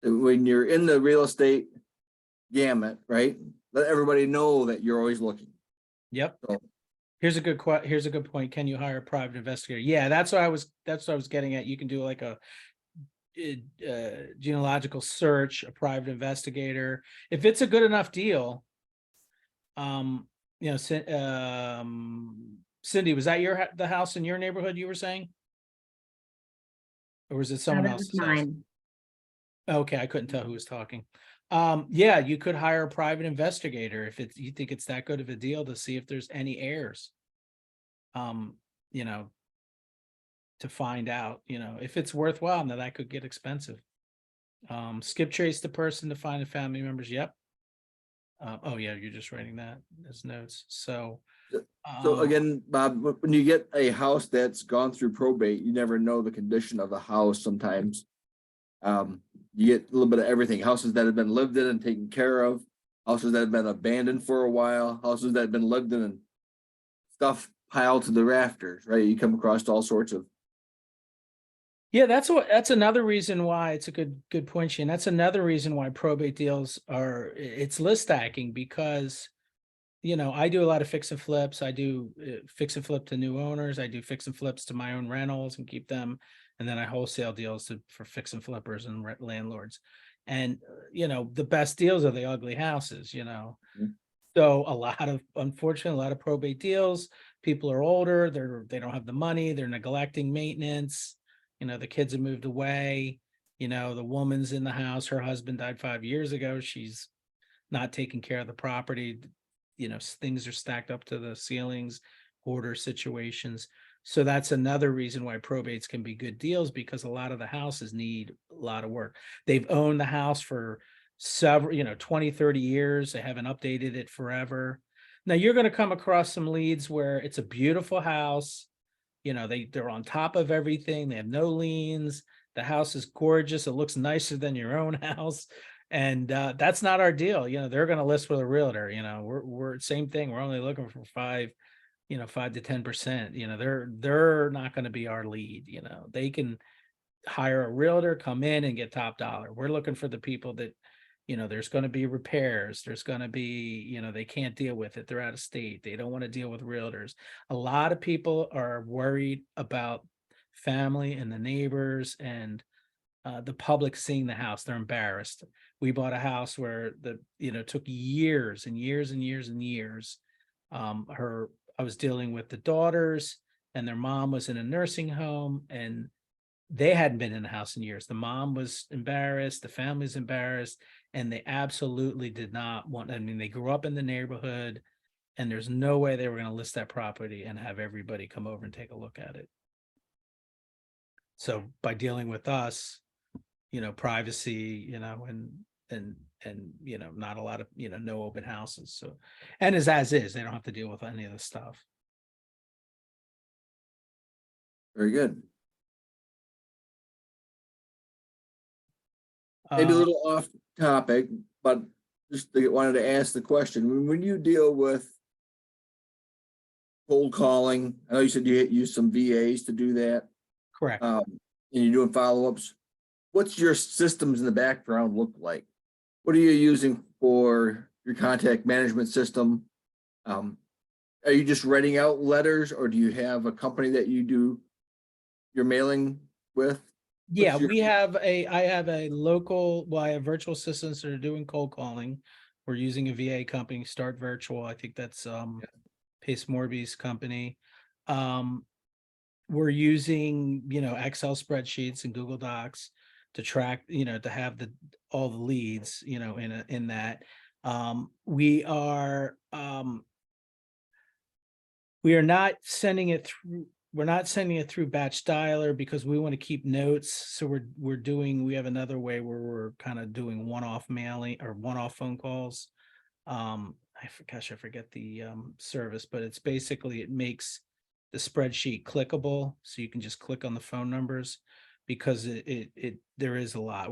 Speaker 2: When you're in the real estate gamut, right? Let everybody know that you're always looking.
Speaker 3: Yep.
Speaker 2: So,
Speaker 3: Here's a good point. Can you hire a private investigator? Yeah, that's what I was getting at. You can do like a genealogical search, a private investigator. If it's a good enough deal, Cindy, was that the house in your neighborhood you were saying? Or was it someone
Speaker 5: That was
Speaker 3: else's house?
Speaker 5: mine.
Speaker 3: Okay, I couldn't tell who was talking. Yeah, you could hire a private investigator if you think it's that good of a deal to see if there's any heirs. To find out, if it's worthwhile. Now that could get expensive. Skip trace the person to find the family members. Yep. Oh yeah, you're just writing that as notes. So
Speaker 2: again, Bob, when you get a house that's gone through probate, you never know the condition of the house sometimes. You get a little bit of everything. Houses that have been lived in and taken care of, houses that have been abandoned for a while, houses that have been lived in and stuff piled to the rafters, right? You come across all sorts of.
Speaker 3: Yeah, that's another reason why it's a good point, Shane. That's another reason why probate deals it's list stacking, because I do a lot of fix and flips. I do fix and flip to new owners. I do fix and flips to my own rentals and keep them. And then I wholesale deals for fix and flippers and landlords. And, the best deals are the ugly houses,
Speaker 2: Mm-hmm.
Speaker 3: So unfortunately, a lot of probate deals, people are older, they don't have the money, they're neglecting maintenance. The kids have moved away. The woman's in the house. Her husband died 5 years ago. She's not taking care of the property. Things are stacked up to the ceilings, hoarder situations. So that's another reason why probates can be good deals, because a lot of the houses need a lot of work. They've owned the house for several, 20, 30 years. They haven't updated it forever. Now you're going to come across some leads where it's a beautiful house. They're on top of everything. They have no liens. The house is gorgeous. It looks nicer than your own house. And that's not our deal. They're going to list with a realtor. We're same thing. We're only looking for 5 to 10%. They're not going to be our lead. They can hire a realtor, come in and get top dollar. We're looking for the people that, there's going to be repairs. There's going to be, they can't deal with it. They're out of state. They don't want to deal with realtors. A lot of people are worried about family and the neighbors and the public seeing the house. They're embarrassed. We bought a house where took years and years and years and years. I was dealing with the daughters, and their mom was in a nursing home, and they hadn't been in the house in years. The mom was embarrassed, the family's embarrassed, and they absolutely did not want. They grew up in the neighborhood, and there's no way they were going to list that property and have everybody come over and take a look at it. So by dealing with us, privacy, and not a lot of, no open houses. So, and as is, they don't have to deal with any of the stuff.
Speaker 2: Very good. Maybe a little off topic, but just wanted to ask the question. When you deal with cold calling, I know you said you use some VAs to do that.
Speaker 3: Correct.
Speaker 2: And you're doing follow-ups. What's your systems in the background look like? What are you using for your contact management system? Are you just writing out letters, or do you have a company that you do your mailing with?
Speaker 3: Yeah,
Speaker 2: I
Speaker 3: have virtual assistants that are doing cold calling. We're using a VA company, Start Virtual. I think that's Pace Morby's company. We're using, Excel spreadsheets and Google Docs to track, to have all the leads, in that. We are not sending it through. We're not sending it through batch dialer because we want to keep notes. So we have another way where we're kind of doing one-off mailing or one-off phone calls. I forget the service, but it's basically, it makes the spreadsheet clickable. So you can just click on the phone numbers, because there is a lot.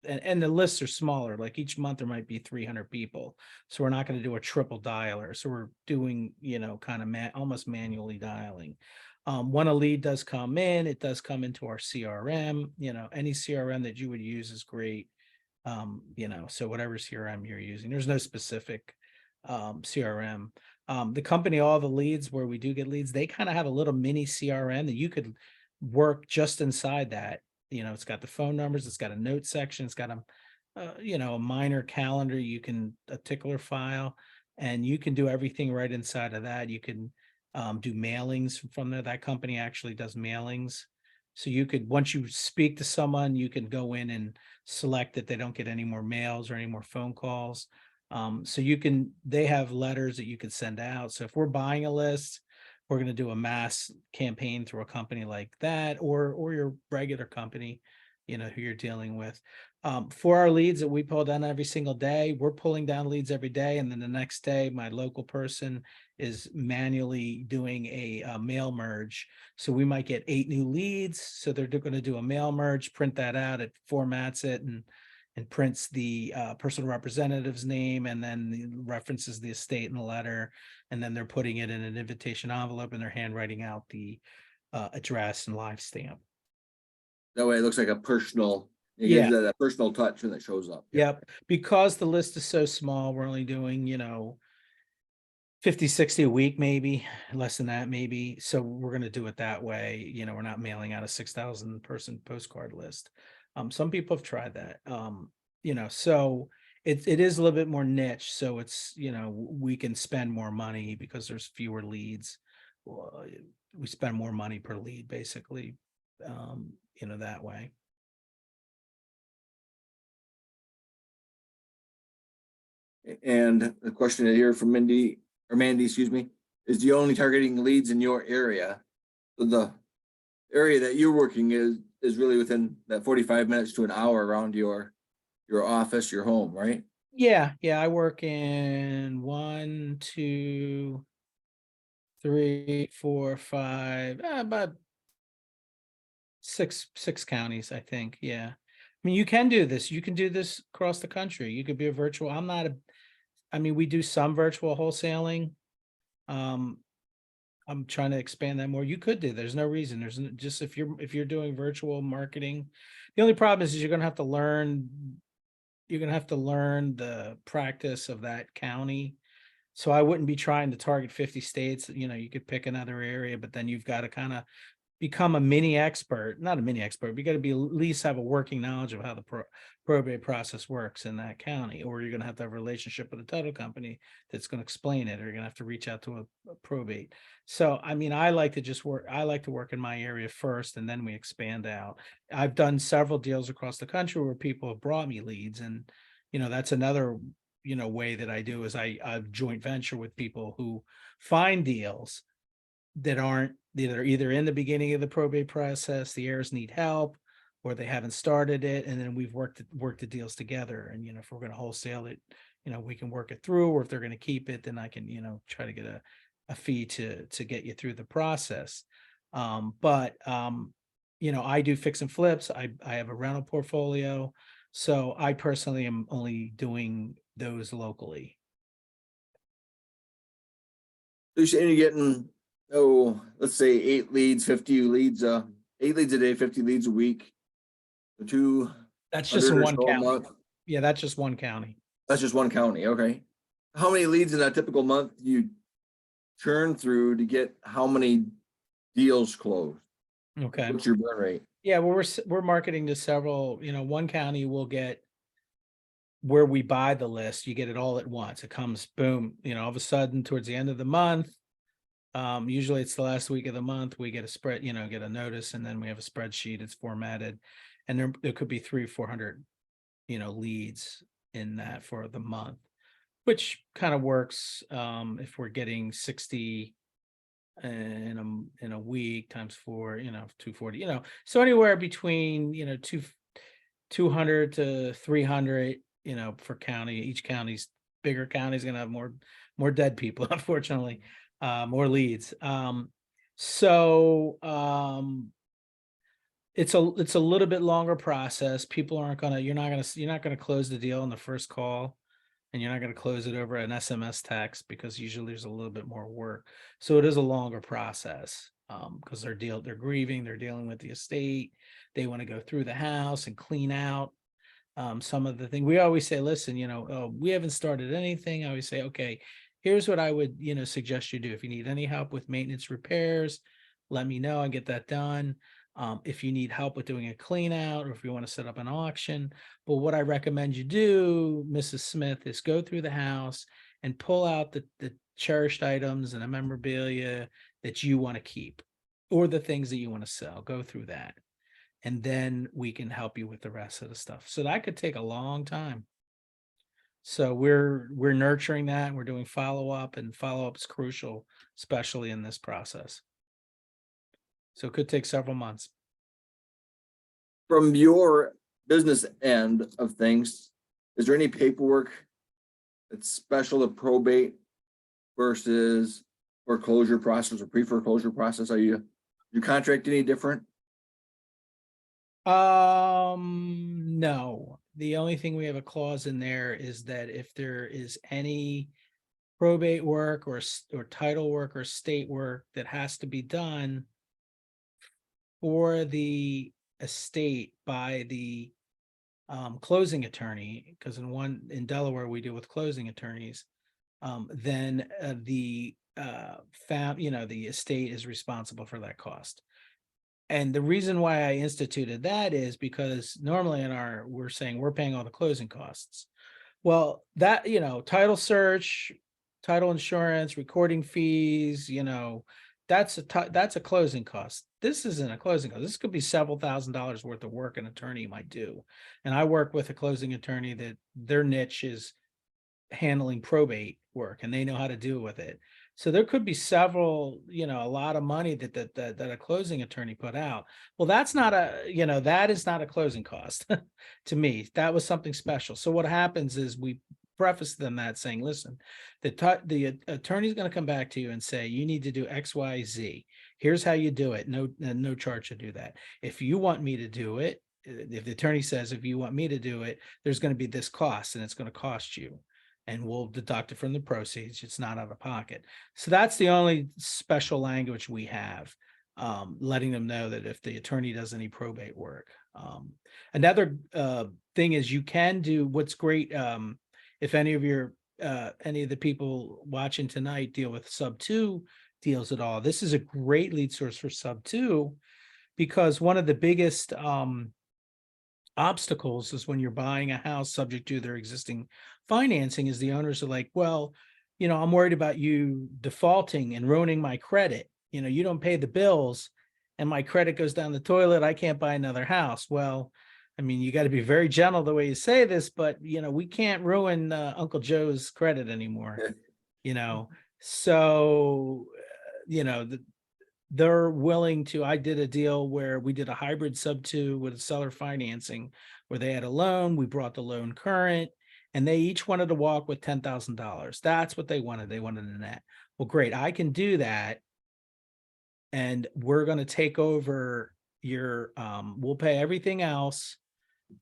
Speaker 3: And the lists are smaller. Like each month there might be 300 people. So we're not going to do a triple dialer. So we're doing, kind of almost manually dialing. When a lead does come in, it does come into our CRM. Any CRM that you would use is great. So whatever CRM you're using, there's no specific CRM. The company, all the leads where we do get leads, they kind of have a little mini CRM that you could work just inside that. It's got the phone numbers, it's got a note section, it's got a minor calendar, a tickler file, and you can do everything right inside of that. You can do mailings from there. That company actually does mailings. So once you speak to someone, you can go in and select that they don't get any more mails or any more phone calls. So they have letters that you could send out. So if we're buying a list, we're going to do a mass campaign through a company like that, or your regular company, who you're dealing with. For our leads that we pull down every single day, we're pulling down leads every day. And then the next day, my local person is manually doing a mail merge. So we might get 8 new leads. So they're going to do a mail merge, print that out, it formats it, and prints the personal representative's name, and then references the estate in the letter. And then they're putting it in an invitation envelope, and they're handwriting out the address and live stamp.
Speaker 2: That way it looks like a personal, it
Speaker 3: Yeah.
Speaker 2: gives that a personal touch when it shows up.
Speaker 3: Yep. Because the list is so small, we're only doing, 50, 60 a week, maybe less than that, maybe. So we're going to do it that way. We're not mailing out a 6,000 person postcard list. Some people have tried that, so it is a little bit more niche. So it's, we can spend more money because there's fewer leads. We spend more money per lead, basically, that way.
Speaker 2: And the question here from Mandy, excuse me, is the only targeting leads in your area. So the area that you're working is really within that 45 minutes to an hour around your your office, your home, right?
Speaker 3: Yeah, I work in 1, 2, 3, 4, 5, about six counties, I think. Yeah. I mean, you can do this. You can do this across the country. You could be a virtual. I mean, we do some virtual wholesaling. Um, I'm trying to expand that more. You could do. There's no reason. Just if you're doing virtual marketing, the only problem is you're gonna have to learn. You're gonna have to learn the practice of that county. So I wouldn't be trying to target 50 states. You could pick another area, but then you've got to kind of become a mini expert, not a mini expert, but you got to be at least have a working knowledge of how the probate process works in that county, or you're going to have a relationship with a title company that's going to explain it, or you're going to have to reach out to a probate. So, I mean, I like to work in my area first, and then we expand out. I've done several deals across the country where people have brought me leads, and, that's another, way that I do is I've joint venture with people who find deals that are either in the beginning of the probate process, the heirs need help, or they haven't started it, and then we've worked the deals together. And if we're going to wholesale it, we can work it through, or if they're going to keep it, then I can try to get a fee to get you through the process. But I do fix and flips. I have a rental portfolio, so I personally am only doing those locally.
Speaker 2: So you're saying you're getting, let's say 8 leads, 50 leads, 8 leads a day, 50 leads a week.
Speaker 3: That's just in
Speaker 2: 200 or
Speaker 3: one
Speaker 2: so a
Speaker 3: county.
Speaker 2: month.
Speaker 3: Yeah, that's just one county.
Speaker 2: That's just one county, okay. How many leads in a typical month do you churn through to get how many deals closed?
Speaker 3: Okay.
Speaker 2: What's your burn rate?
Speaker 3: Yeah, well, we're marketing to several, one county will get where we buy the list, you get it all at once. It comes boom, all of a sudden towards the end of the month. Usually it's the last week of the month, we get a spread, get a notice, and then we have a spreadsheet, it's formatted, and there could be 300 or 400, leads in that for the month, which kind of works. If we're getting 60 in a week times 4, 240, so anywhere between 200 to 300, for county. Each county's bigger county's gonna have more dead people, unfortunately, more leads. So it's a little bit longer process. People you're not gonna close the deal on the first call, and you're not going to close it over an SMS text, because usually there's a little bit more work. So it is a longer process, because they're grieving, they're dealing with the estate. They want to go through the house and clean out some of the things. We always say, listen, we haven't started anything. I always say, okay, here's what I would, suggest you do. If you need any help with maintenance repairs, let me know, and get that done. If you need help with doing a clean out, or if you want to set up an auction. But what I recommend you do, Mrs. Smith, is go through the house and pull out the cherished items and the memorabilia that you want to keep, or the things that you want to sell. Go through that. And then we can help you with the rest of the stuff. So that could take a long time. So we're nurturing that, and we're doing follow-up, and follow-up is crucial, especially in this process. So it could take several months.
Speaker 2: From your business end of things, is there any paperwork that's special to probate versus foreclosure process or pre-foreclosure process? Are your contract any different?
Speaker 3: No. The only thing we have a clause in there is that if there is any probate work or title work or state work that has to be done for the estate by the closing attorney, because in Delaware we deal with closing attorneys, then the estate is responsible for that cost. And the reason why I instituted that is because normally we're saying we're paying all the closing costs. Well, that, title search, title insurance, recording fees, that's a closing cost. This isn't a closing cost. This could be several $1,000s worth of work an attorney might do. And I work with a closing attorney that their niche is handling probate work, and they know how to deal with it. So there could be several, a lot of money that a closing attorney put out. Well, that's not that is not a closing cost to me. That was something special. So what happens is we preface them that saying, listen, the attorney's going to come back to you and say, you need to do X, Y, Z. Here's how you do it. No charge to do that. If you want me to do it, if the attorney says, if you want me to do it, there's going to be this cost and it's going to cost you. And we'll deduct it from the proceeds. It's not out of pocket. So that's the only special language we have, letting them know that if the attorney does any probate work. Another thing is you can do what's great. If any of the people watching tonight deal with sub 2 deals at all, this is a great lead source for sub 2, because one of the biggest obstacles is when you're buying a house subject to their existing financing is the owners are like, well, I'm worried about you defaulting and ruining my credit. You don't pay the bills and my credit goes down the toilet. I can't buy another house. Well, I mean, you got to be very gentle the way you say this, but we can't ruin Uncle Joe's credit anymore. So they're willing to. I did a deal where we did a hybrid sub 2 with seller financing, where they had a loan, we brought the loan current, and they each wanted to walk with $10,000. That's what they wanted. They wanted a net. Well, great, I can do that, and we're going to take over your. We'll pay everything else.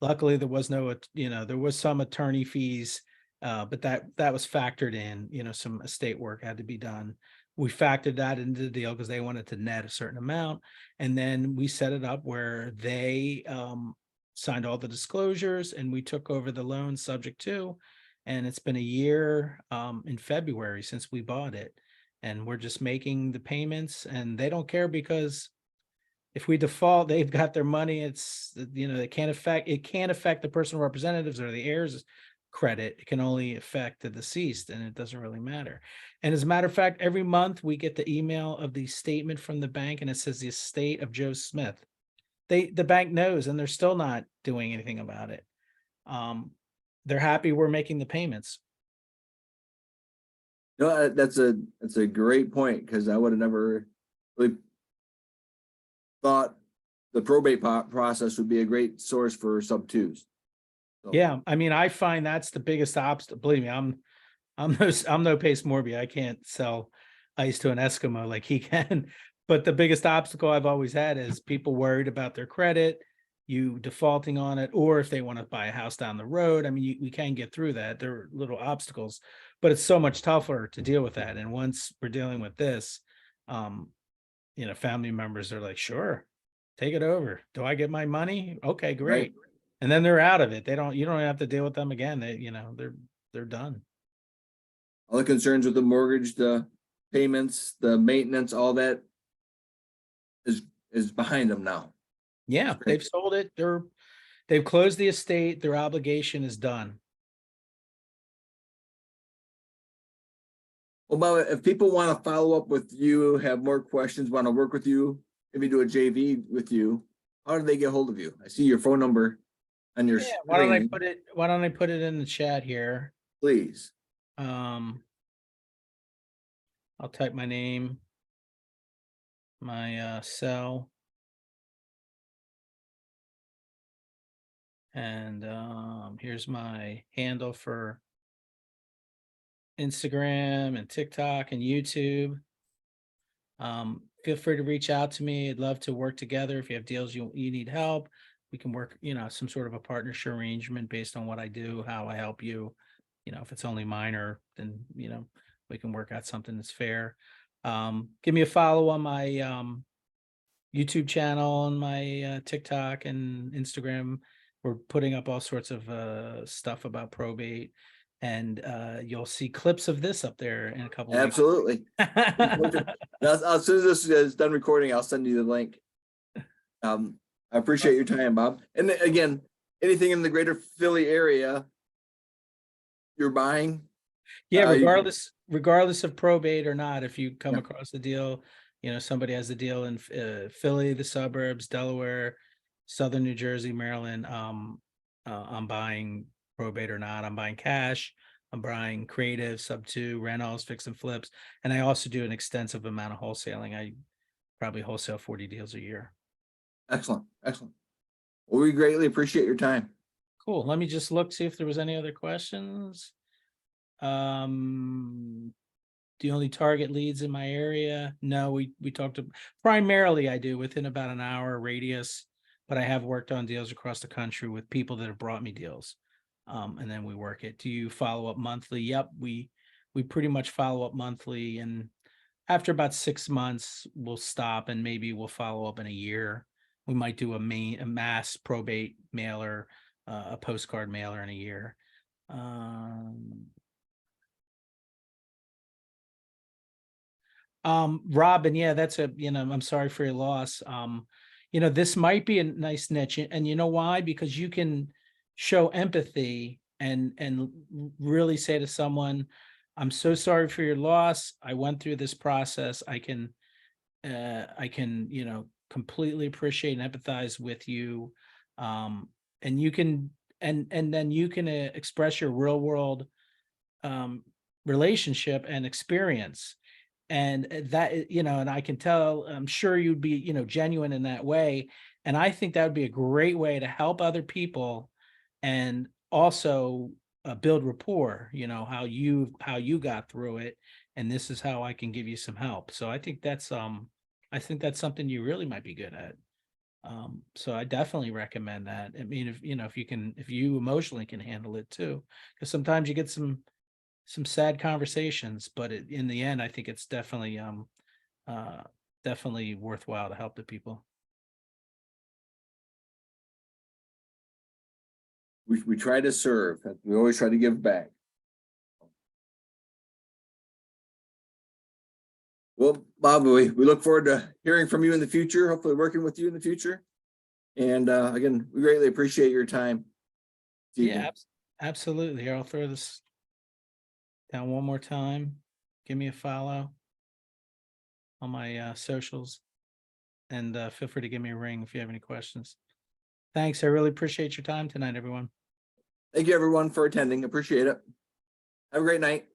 Speaker 3: Luckily, there was no, there was some attorney fees, but that was factored in. Some estate work had to be done. We factored that into the deal because they wanted to net a certain amount. And then we set it up where they signed all the disclosures and we took over the loan subject to. And it's been a year in February since we bought it. And we're just making the payments, and they don't care, because if we default, they've got their money. It's, it can't affect the personal representatives or the heirs' credit. It can only affect the deceased, and it doesn't really matter. And as a matter of fact, every month we get the email of the statement from the bank, and it says the estate of Joe Smith. The bank knows, and they're still not doing anything about it. They're happy we're making the payments.
Speaker 2: No, that's a great point, because I would have never really thought the probate process would be a great source for sub 2s. So.
Speaker 3: Yeah, I mean, I find that's the biggest obstacle. Believe me, I'm no Pace Morby. I can't sell ice to an Eskimo like he can. But the biggest obstacle I've always had is people worried about their credit, you defaulting on it, or if they want to buy a house down the road. I mean, we can get through that. There are little obstacles, but it's so much tougher to deal with that. And once we're dealing with this, family members are like, sure, take it over. Do I get my money? Okay, great. Right. And then they're out of it. You don't have to deal with them again. They're done.
Speaker 2: All the concerns with the mortgage, the payments, the maintenance, all that is behind them now.
Speaker 3: Yeah, they've sold it. They've closed the estate. Their obligation is done.
Speaker 2: Well, Bob, if people want to follow up with you, have more questions, want to work with you, maybe do a JV with you, how do they get hold of you? I see your phone number on your screen.
Speaker 3: Why don't I put it in the chat here?
Speaker 2: Please.
Speaker 3: I'll type my name, my cell, and here's my handle for Instagram and TikTok and YouTube. Feel free to reach out to me. I'd love to work together. If you have deals you need help, we can work, some sort of a partnership arrangement based on what I do, how I help you. If it's only minor, then we can work out something that's fair. Give me a follow on my YouTube channel and my TikTok and Instagram. We're putting up all sorts of stuff about probate, and you'll see clips of this up there in a couple of
Speaker 2: Absolutely. As soon as this is done recording, I'll send you the link. I appreciate your time, Bob. And again, anything in the greater Philly area you're buying.
Speaker 3: Yeah, regardless of probate or not, if you come across the deal, somebody has a deal in Philly, the suburbs, Delaware, Southern New Jersey, Maryland, I'm buying probate or not, I'm buying cash, I'm buying creative, sub 2, rentals, fix and flips. And I also do an extensive amount of wholesaling. I probably wholesale 40 deals a year.
Speaker 2: Excellent, excellent. Well, we greatly appreciate your time.
Speaker 3: Cool. Let me just look, see if there was any other questions. Do you only target leads in my area? No, we talked to, primarily I do within about an hour radius, but I have worked on deals across the country with people that have brought me deals. And then we work it. Do you follow up monthly? Yep, we pretty much follow up monthly, and after about 6 months, we'll stop and maybe we'll follow up in a year. We might do a mass probate mailer, a postcard mailer in a year. Robin, yeah, that's I'm sorry for your loss. This might be a nice niche, and you know why? Because you can show empathy and really say to someone, I'm so sorry for your loss. I went through this process. I can, completely appreciate and empathize with you. And you can, and then you can express your real world relationship and experience. And that, and I can tell, I'm sure you'd be, genuine in that way. And I think that would be a great way to help other people and also build rapport, how you got through it. And this is how I can give you some help. So I think that's something you really might be good at. So I definitely recommend that. I mean, if you emotionally can handle it too, because sometimes you get some sad conversations, but in the end, I think it's definitely definitely worthwhile to help the people.
Speaker 2: We try to serve. We always try to give back. Well, Bob, we look forward to hearing from you in the future, hopefully working with you in the future. And again, we greatly appreciate your time.
Speaker 3: Yeah, absolutely. Here, I'll throw this down one more time. Give me a follow on my socials, and feel free to give me a ring if you have any questions. Thanks. I really appreciate your time tonight, everyone.
Speaker 2: Thank you, everyone, for attending. Appreciate it. Have a great night.